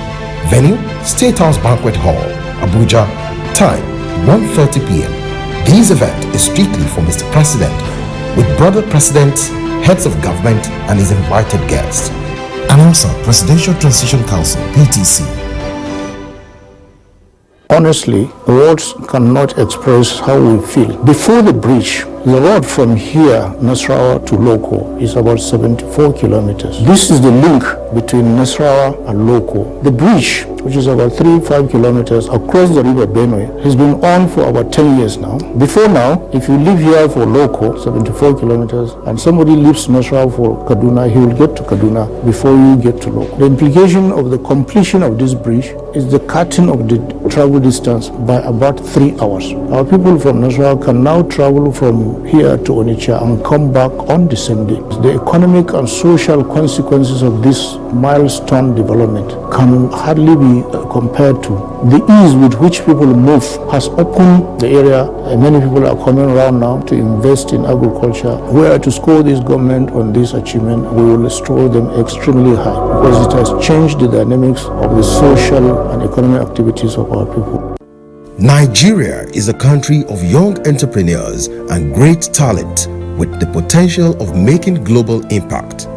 Venue, State House Banquet Hall, Abuja. Time, 1:30 p.m. This event is strictly for Mr. President, with brother presidents, heads of government, and his invited guests. Announcer, Presidential Transition Council, PTC. Honestly, words cannot express how we feel. Before the bridge, the road from here, Nasarawa to Loko, is about 74 kilometers. This is the link between Nasarawa and Loko. The bridge, which is about 3-5 kilometers across the river Benue, has been on for about 10 years now. Before now, if you live here for Loko, 74 kilometers, and somebody leaves Nasarawa for Kaduna, he will get to Kaduna before you get to Loko. The implication of the completion of this bridge is the cutting of the travel distance by about 3 hours. Our people from Nasarawa can now travel from here to Onitsha and come back on the same day. The economic and social consequences of this milestone development can hardly be compared to the ease with which people move has opened the area, and many people are coming around now to invest in agriculture. Where to score this government on this achievement, we will score them extremely high because it has changed the dynamics of the social and economic activities of our people. Nigeria is a country of young entrepreneurs and great talent with the potential of making global impact.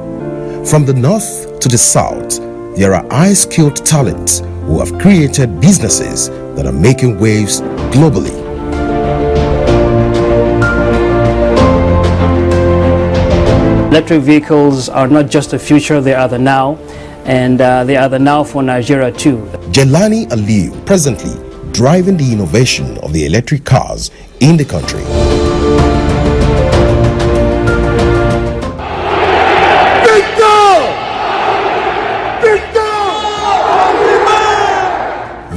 From the north to the south, there are high-skilled talents who have created businesses that are making waves globally. Electric vehicles are not just the future, they are the now, and they are the now for Nigeria too. Jelani Aliu, presently driving the innovation of the electric cars in the country.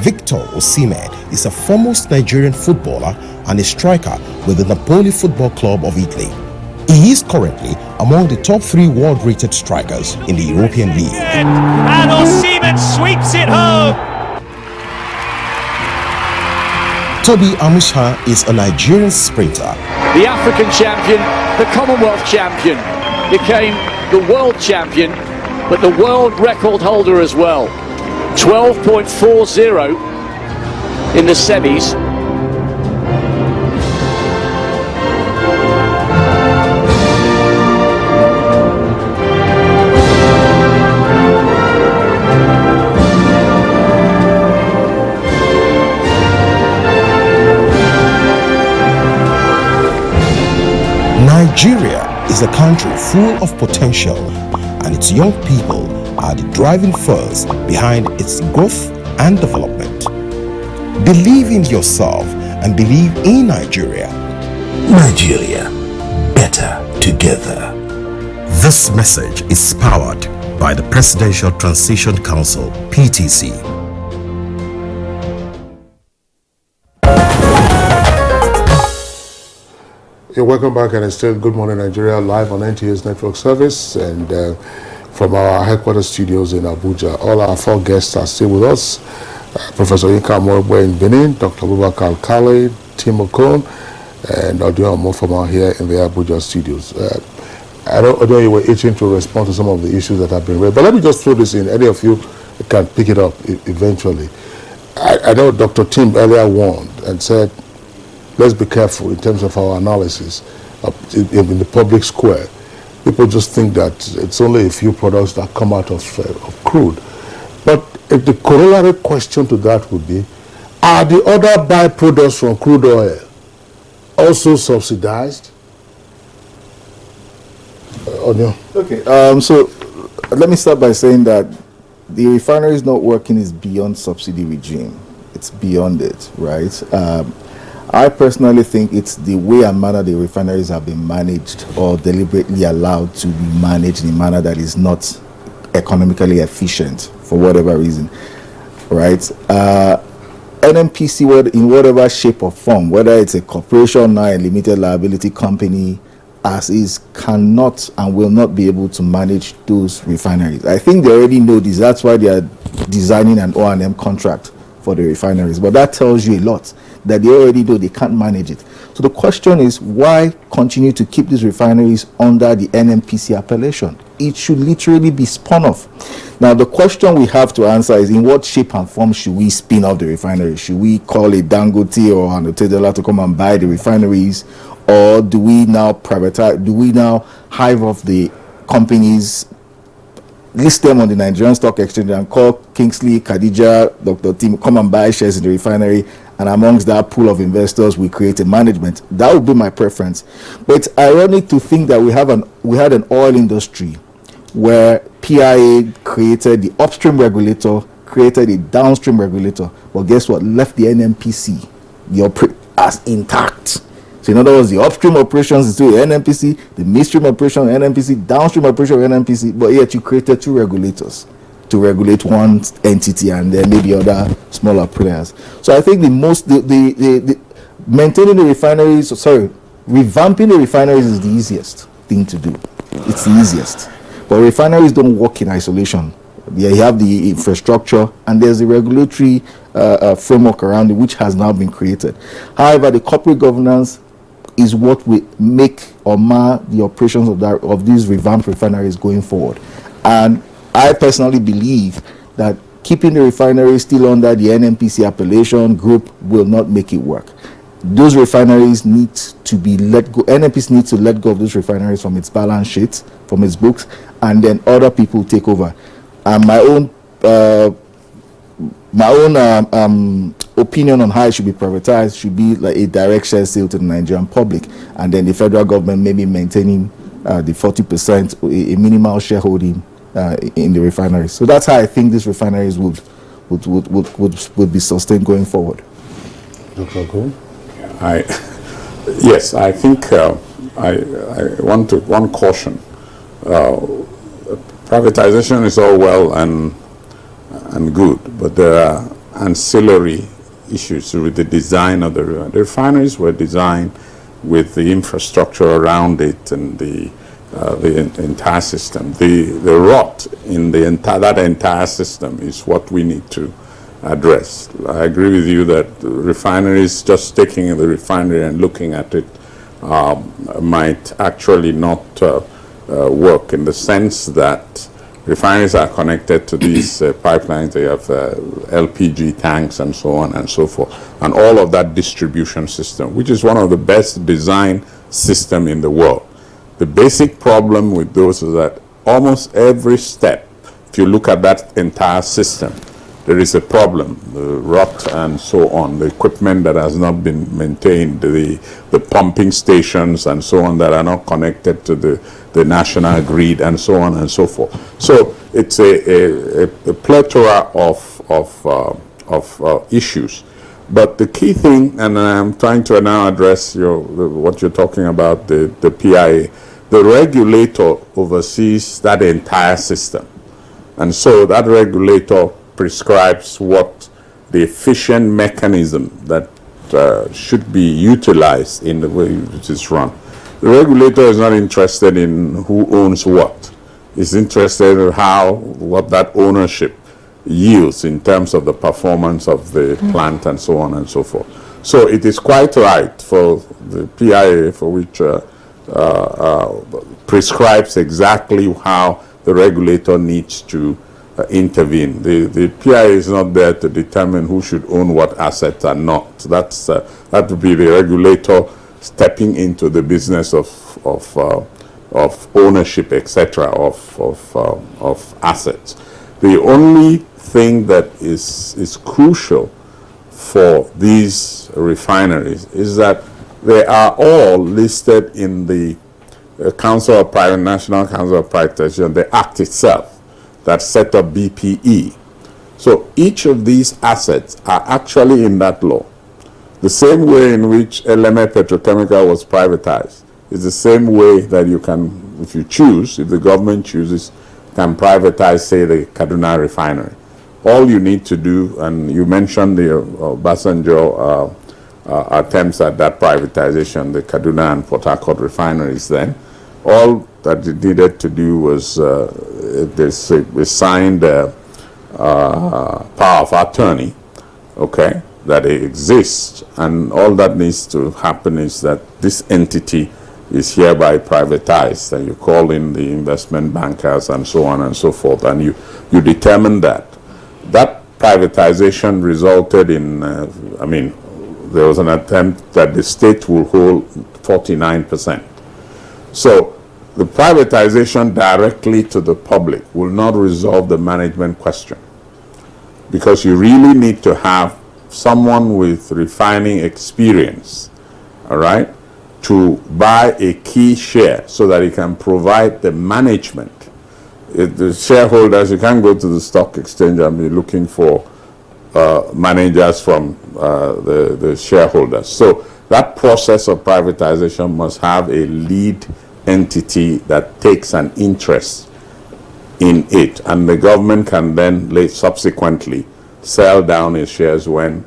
Victor Osimhen is a foremost Nigerian footballer and a striker with the Napoli Football Club of Italy. He is currently among the top 3 world-rated strikers in the European League. And Osimhen sweeps it home! Toby Amusha is a Nigerian sprinter. The African champion, the Commonwealth champion, became the world champion, but the world record holder as well. 12.40 in the semis. Nigeria is a country full of potential, and its young people are the driving force behind its growth and development. Believe in yourself and believe in Nigeria. Nigeria, better together. This message is powered by the Presidential Transition Council, PTC. Yeah, welcome back, and it's still Good Morning Nigeria live on NTA's network service and from our headquarters studios in Abuja. All our 4 guests are still with us. Professor Yinka Morwe in Benin, Dr. Abubakar Khalid, Tim Okon, and Odio Omofama here in the Abuja studios. I know you were itching to respond to some of the issues that have been raised, but let me just throw this in. Any of you can pick it up eventually. I know Dr. Tim earlier warned and said, let's be careful in terms of our analysis. in the public square, people just think that it's only a few products that come out of crude. But if the corollary question to that would be, are the other byproducts from crude oil also subsidized? Okay, so let me start by saying that the refinery is not working is beyond subsidy regime. It's beyond it, right? I personally think it's the way and manner the refineries have been managed or deliberately allowed to be managed in a manner that is not economically efficient for whatever reason, right? NNPC, in whatever shape or form, whether it's a corporation or a limited liability company, as is, cannot and will not be able to manage those refineries. I think they already know this. That's why they are designing an O&M contract for the refineries. But that tells you a lot, that they already know they can't manage it. So the question is, why continue to keep these refineries under the NNPC appellation? It should literally be spun off. Now, the question we have to answer is, in what shape and form should we spin off the refineries? Should we call it Dangote or Anotedela to come and buy the refineries? Or do we now privatize? Do we now hive off the companies, list them on the Nigerian Stock Exchange, and call Kingsley, Khadija, Dr. Tim, come and buy shares in the refinery, and amongst that pool of investors we create a management? That would be my preference. But it's ironic to think that we had an oil industry where PIA created the upstream regulator, created a downstream regulator, but guess what? Left the NNPC as intact. So in other words, the upstream operations is still NNPC, the midstream operation NNPC, downstream operation NNPC, but yet you created two regulators to regulate one entity and then maybe other smaller players. So I think the maintaining the refineries, revamping the refineries is the easiest thing to do. It's the easiest. But refineries don't work in isolation. They have the infrastructure and there's a regulatory framework around it which has now been created. However, the corporate governance is what will make or mar the operations of these revamped refineries going forward. And I personally believe that keeping the refineries still under the NNPC appellation group will not make it work. Those refineries need to be let go. NNPC needs to let go of those refineries from its balance sheets, from its books, and then other people take over. And my own opinion on how it should be privatized should be like a direct share sale to the Nigerian public, and then the federal government maybe maintaining the 40%, a minimal shareholding in the refineries. So that's how I think these refineries would be sustained going forward. Dr. Gould? Yes, I think I want one caution. Privatization is all well and good, but there are ancillary issues with the design of the refineries. Were designed with the infrastructure around it and the entire system. The rot in that entire system is what we need to address. I agree with you that refineries, just taking the refinery and looking at it, might actually not work, in the sense that refineries are connected to these pipelines. They have LPG tanks and so on and so forth, and all of that distribution system, which is one of the best designed system in the world. The basic problem with those is that almost every step, if you look at that entire system, there is a problem, the rot and so on, the equipment that has not been maintained, the pumping stations and so on that are not connected to the national grid and so on and so forth. So it's a plethora of issues. But the key thing, and I'm trying to now address what you're talking about, the PIA, the regulator oversees that entire system. And so that regulator prescribes what the efficient mechanism that should be utilized in the way it is run. The regulator is not interested in who owns what. It's interested in what that ownership yields in terms of the performance of the plant and so on and so forth. So it is quite right for the PIA, for which prescribes exactly how the regulator needs to intervene. The PIA is not there to determine who should own what assets and not. That would be the regulator stepping into the business of ownership, etc., of assets. The only thing that is crucial for these refineries is that they are all listed in the Council of National Council of Privatization, the Act itself that set up BPE. So each of these assets are actually in that law. The same way in which LMA Petrochemical was privatized is the same way that you can, if you choose, if the government chooses, can privatize, say, the Kaduna Refinery. All you need to do, and you mentioned the Obasanjo attempts at that privatization, the Kaduna and Port Harcourt refineries then, all that it needed to do was they signed power of attorney, okay, that it exists, and all that needs to happen is that this entity is hereby privatized, and you call in the investment bankers and so on and so forth, and you determine that. That privatization resulted in, there was an attempt that the state will hold 49%. So the privatization directly to the public will not resolve the management question, because you really need to have someone with refining experience, all right, to buy a key share so that he can provide the management. The shareholders, you can't go to the stock exchange and be looking for managers from the shareholders. So that process of privatization must have a lead entity that takes an interest in it, and the government can then subsequently sell down its shares when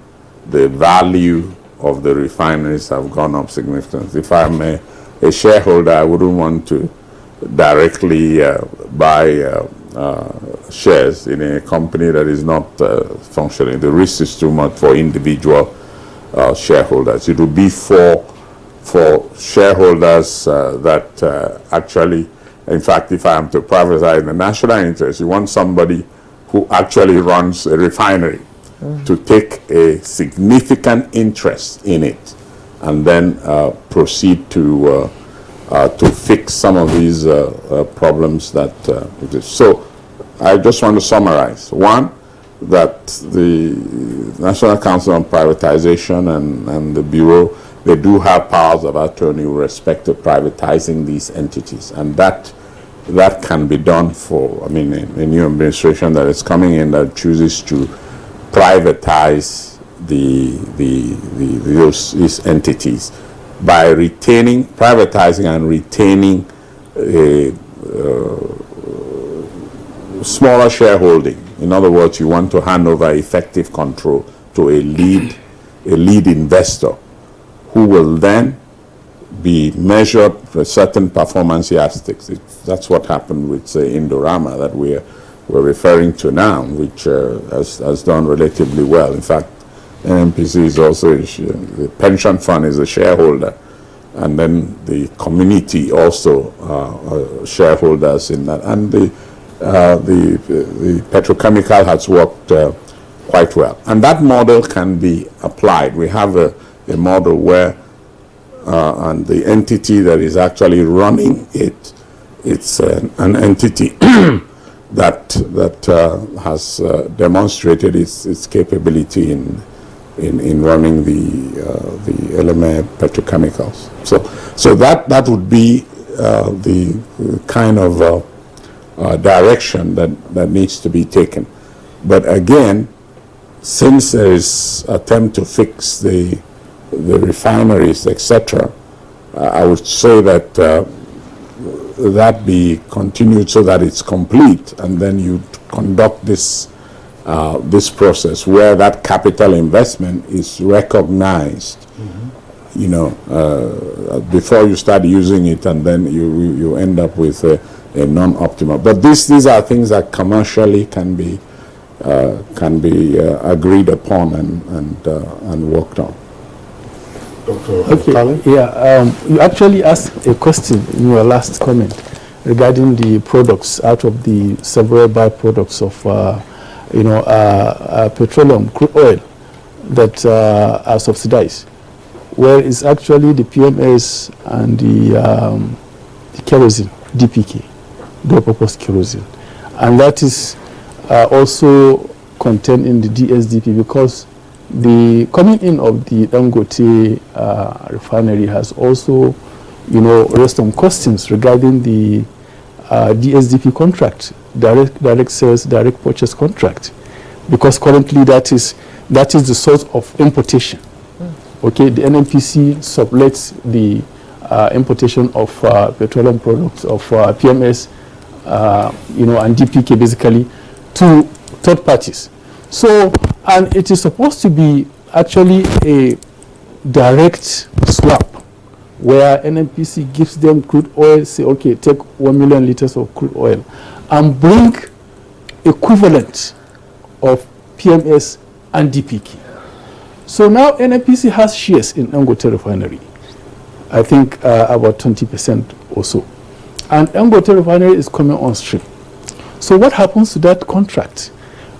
the value of the refineries have gone up significantly. If I'm a shareholder, I wouldn't want to directly buy shares in a company that is not functioning. The risk is too much for individual shareholders. It would be for shareholders that actually, in fact, if I am to privatize in the national interest, you want somebody who actually runs a refinery to take a significant interest in it and then proceed to fix some of these problems that exist. So I just want to summarize. One, that the National Council on Privatization and the Bureau, they do have powers of attorney with respect to privatizing these entities, and that can be done for, a new administration that is coming in that chooses to privatize these entities by privatizing and retaining a smaller shareholding. In other words, you want to hand over effective control to a lead investor who will then be measured for certain performance yardsticks. That's what happened with, say, Indorama that we're referring to now, which has done relatively well. In fact, NNPC is also, the pension fund is a shareholder, and then the community also shareholders in that, and the petrochemical has worked quite well, and that model can be applied. We have a model where and the entity that is actually running it's an entity that has demonstrated its capability in running the LMA petrochemicals. So that would be the kind of direction that needs to be taken. But again, since there is attempt to fix the refineries, etc., I would say that that be continued so that it's complete, and then you conduct this process where that capital investment is recognized. Before you start using it, and then you end up with a non-optimal. But these are things that commercially can be agreed upon and worked on. Okay. Yeah. You actually asked a question in your last comment regarding the products out of the several byproducts of petroleum, crude oil that are subsidized. where it's actually the PMS and the kerosene, DPK, dual purpose kerosene. And that is also contained in the DSDP, because the coming in of the Dangote refinery has also, raised some questions regarding the DSDP contract, direct sales, direct purchase contract, because currently that is the source of importation. Okay, the NNPC sublets the importation of petroleum products of PMS, and DPK basically to third parties. So, and it is supposed to be actually a direct swap, where NNPC gives them crude oil, say, okay, take 1 million liters of crude oil, and bring equivalent of PMS and DPK. So now NNPC has shares in Dangote Refinery, I think about 20% or so. And Dangote Refinery is coming on stream. So what happens to that contract?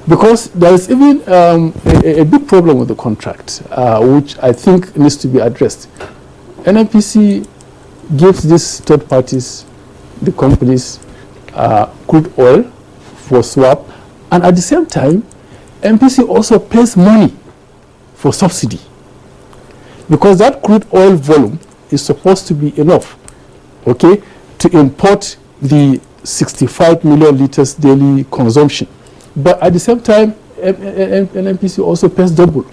Because there is even a big problem with the contract, which I think needs to be addressed. NNPC gives these third parties, the companies, crude oil for swap, and at the same time, NNPC also pays money for subsidy, because that crude oil volume is supposed to be enough, okay, to import the 65 million liters daily consumption. But at the same time, NNPC also pays double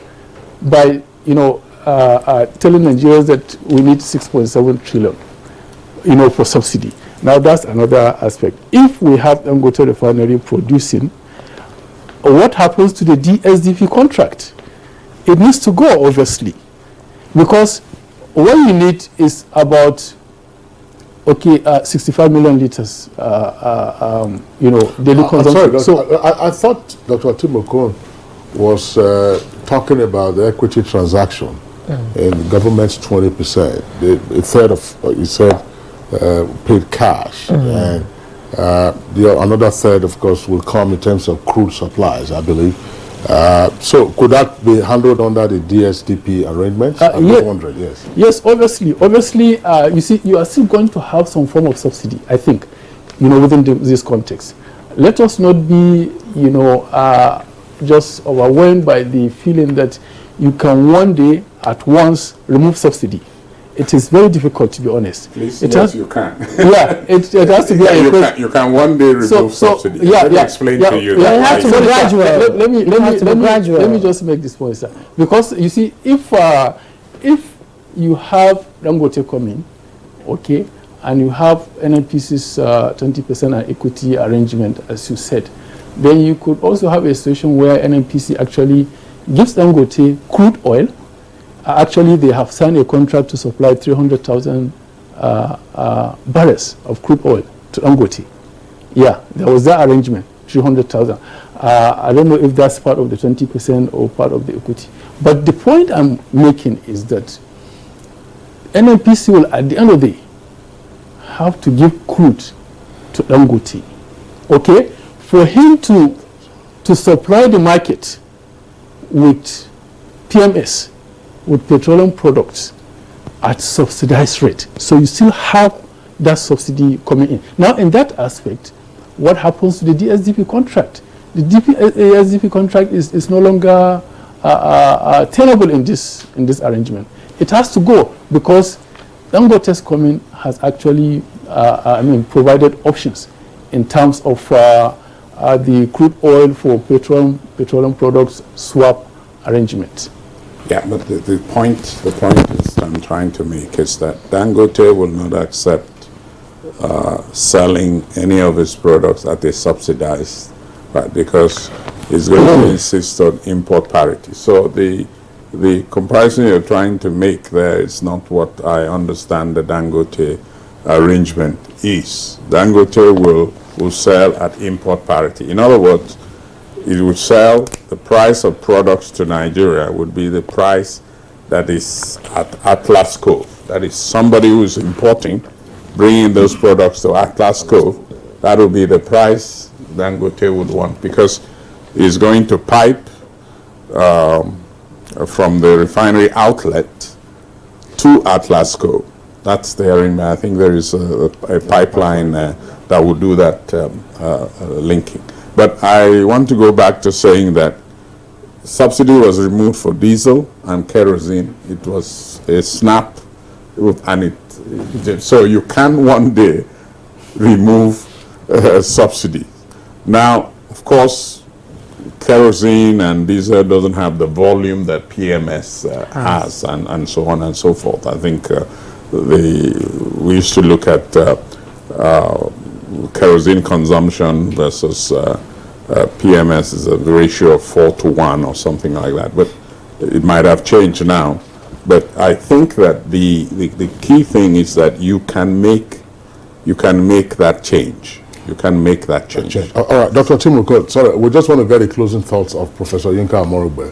by, telling Nigerians that we need 6.7 trillion, for subsidy. Now that's another aspect. If we have Dangote Refinery producing, what happens to the DSDP contract? It needs to go, obviously, because what you need is about 65 million liters, daily consumption. Sorry, I thought Dr. Timokon was talking about the equity transaction and the government's 20%. A third of, you said, paid cash, and another third, of course, will come in terms of crude supplies, I believe. So could that be handled under the DSDP arrangements? I'm just wondering, yes. Yes, obviously, you see, you are still going to have some form of subsidy, I think, within this context. Let us not be, just overwhelmed by the feeling that you can one day at once remove subsidy. It is very difficult, to be honest. Please, yes, you can. Yeah, it has to be. You can one day remove subsidy. Let me explain to you. You have to be gradual. Let me just make this point, sir. Because you see, if you have Dangote coming, okay, and you have NNPC's 20% equity arrangement, as you said, then you could also have a situation where NNPC actually gives Dangote crude oil. Actually, they have signed a contract to supply 300,000 barrels of crude oil to Dangote. Yeah, there was that arrangement, 300,000. I don't know if that's part of the 20% or part of the equity. But the point I'm making is that NNPC will, at the end of the day, have to give crude to Dangote. Okay? For him to supply the market with PMS, with petroleum products at subsidized rate. So you still have that subsidy coming in. Now, in that aspect, what happens to the DSDP contract? The DSDP contract is no longer tenable in this arrangement. It has to go, because Dangote's coming has actually provided options in terms of the crude oil for petroleum products swap arrangement. Yeah, but the point is I'm trying to make is that Dangote will not accept selling any of its products at a subsidized, right? Because it's going to insist on import parity. So the comparison you're trying to make there is not what I understand the Dangote arrangement is. Dangote will sell at import parity. In other words, it would sell, the price of products to Nigeria would be the price that is at Atlas Cove. That is somebody who is importing, bringing those products to Atlas Cove. That would be the price Dangote would want, because it's going to pipe from the refinery outlet to Atlasco. That's there. I think there is a pipeline that will do that linking. But I want to go back to saying that subsidy was removed for diesel and kerosene. It was a snap, so you can one day remove subsidy. Now, of course, kerosene and diesel doesn't have the volume that PMS has, and so on and so forth. I think we used to look at kerosene consumption versus PMS is a ratio of 4:1 or something like that, but it might have changed now. But I think that the key thing is that you can make that change. You can make that change. All right, Dr. Timuko, sorry, we just want to get the closing thoughts of Professor Yinka Amorugbe.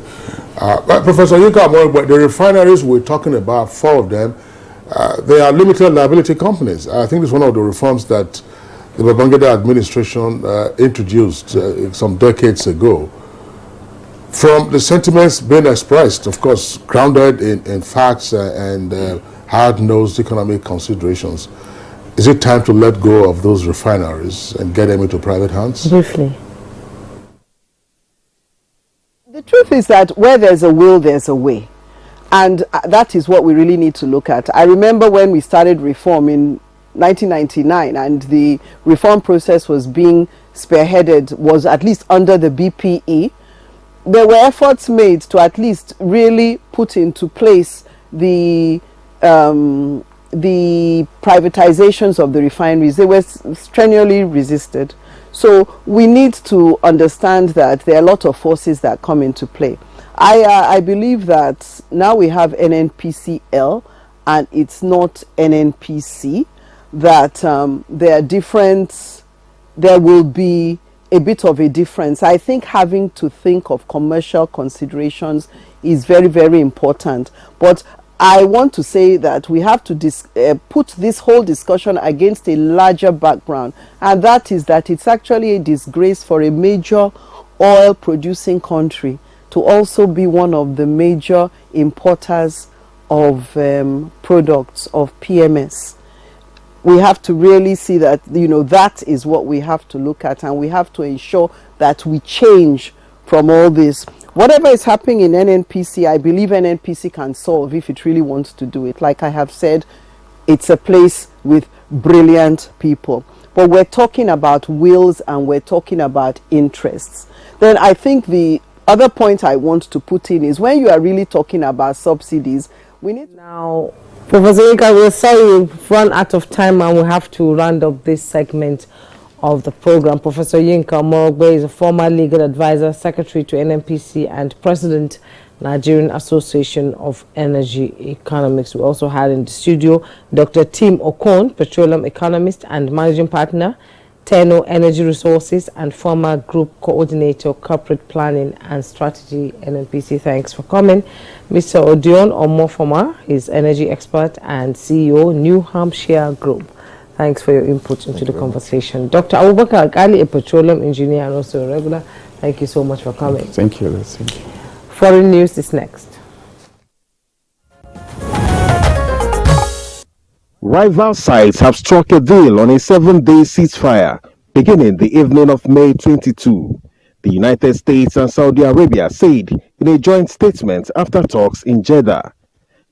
Professor Yinka Amorugbe, the refineries we're talking about, 4 of them, they are limited liability companies. I think it's one of the reforms that the Babangida administration introduced some decades ago. From the sentiments being expressed, of course, grounded in facts and hard-nosed economic considerations, is it time to let go of those refineries and get them into private hands? Briefly. The truth is that where there's a will, there's a way. And that is what we really need to look at. I remember when we started reform in 1999 and the reform process was being spearheaded, was at least under the BPE, there were efforts made to at least really put into place the privatizations of the refineries. They were strenuously resisted. So we need to understand that there are a lot of forces that come into play. I believe that now we have NNPCL and it's not NNPC, that there will be a bit of a difference. I think having to think of commercial considerations is very, very important. But I want to say that we have to put this whole discussion against a larger background, and that is that it's actually a disgrace for a major oil producing country to also be one of the major importers of products of PMS. We have to really see that, that is what we have to look at, and we have to ensure that we change from all this. Whatever is happening in NNPC, I believe NNPC can solve if it really wants to do it. Like I have said, it's a place with brilliant people. But we're talking about wills and we're talking about interests. Then I think the other point I want to put in is when you are really talking about subsidies, we need now, Professor Yinka, we're sorry we've run out of time and we have to round up this segment of the program. Professor Yinka Amorugbe is a former legal advisor, secretary to NNPC and president, Nigerian Association of Energy Economics. We also had in the studio Dr. Tim Okon, petroleum economist and managing partner, Teno Energy Resources, and former group coordinator, corporate planning and strategy, NNPC. Thanks for coming. Mr. Odion Omofoma is energy expert and CEO, New Hampshire Group. Thanks for your input into the conversation. Dr. Abubakar Gali, a petroleum engineer and also a regular. Thank you so much for coming. Thank you. Thank you. Foreign news is next. Rival sides have struck a deal on a 7-day ceasefire beginning the evening of May 22. The United States and Saudi Arabia said in a joint statement after talks in Jeddah.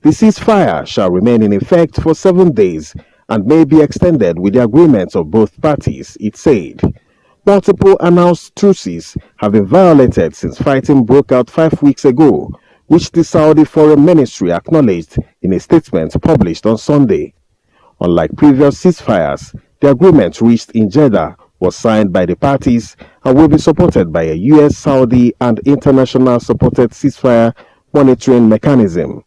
The ceasefire shall remain in effect for 7 days and may be extended with the agreements of both parties, it said. Multiple announced truces have been violated since fighting broke out 5 weeks ago, which the Saudi Foreign Ministry acknowledged in a statement published on Sunday. Unlike previous ceasefires, the agreement reached in Jeddah was signed by the parties and will be supported by a U.S., Saudi, and international supported ceasefire monitoring mechanism.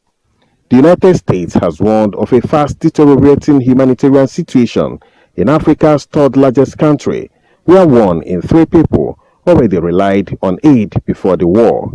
The United States has warned of a fast deteriorating humanitarian situation in Africa's third largest country, where 1 in 3 people already relied on aid before the war.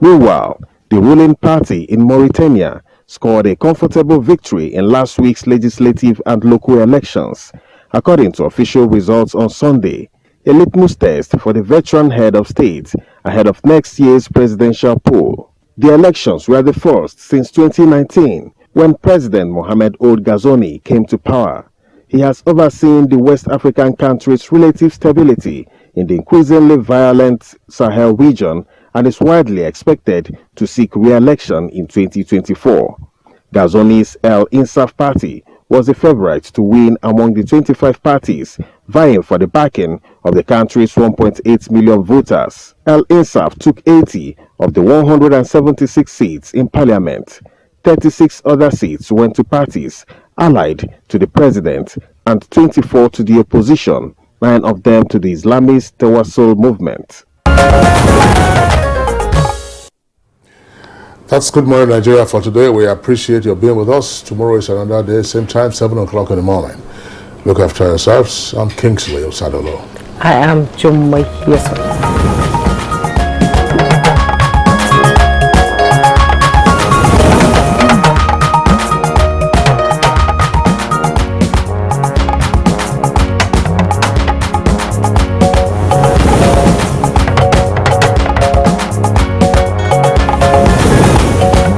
Meanwhile, the ruling party in Mauritania scored a comfortable victory in last week's legislative and local elections, according to official results on Sunday, a litmus test for the veteran head of state ahead of next year's presidential poll. The elections were the first since 2019, when President Mohamed Ould Ghazouani came to power. He has overseen the West African country's relative stability in the increasingly violent Sahel region and is widely expected to seek re-election in 2024. Ghazouani's El Insaf party was the favorite to win among the 25 parties vying for the backing of the country's 1.8 million voters. El Insaf took 80 of the 176 seats in parliament. 36 other seats went to parties allied to the president and 24 to the opposition, 9 of them to the Islamist Tawassul movement. That's Good Morning Nigeria for today. We appreciate your being with us. Tomorrow is another day, same time, 7 o'clock in the morning. Look after yourselves. I'm Kingsley Osadolo. I am Jumma Yeso.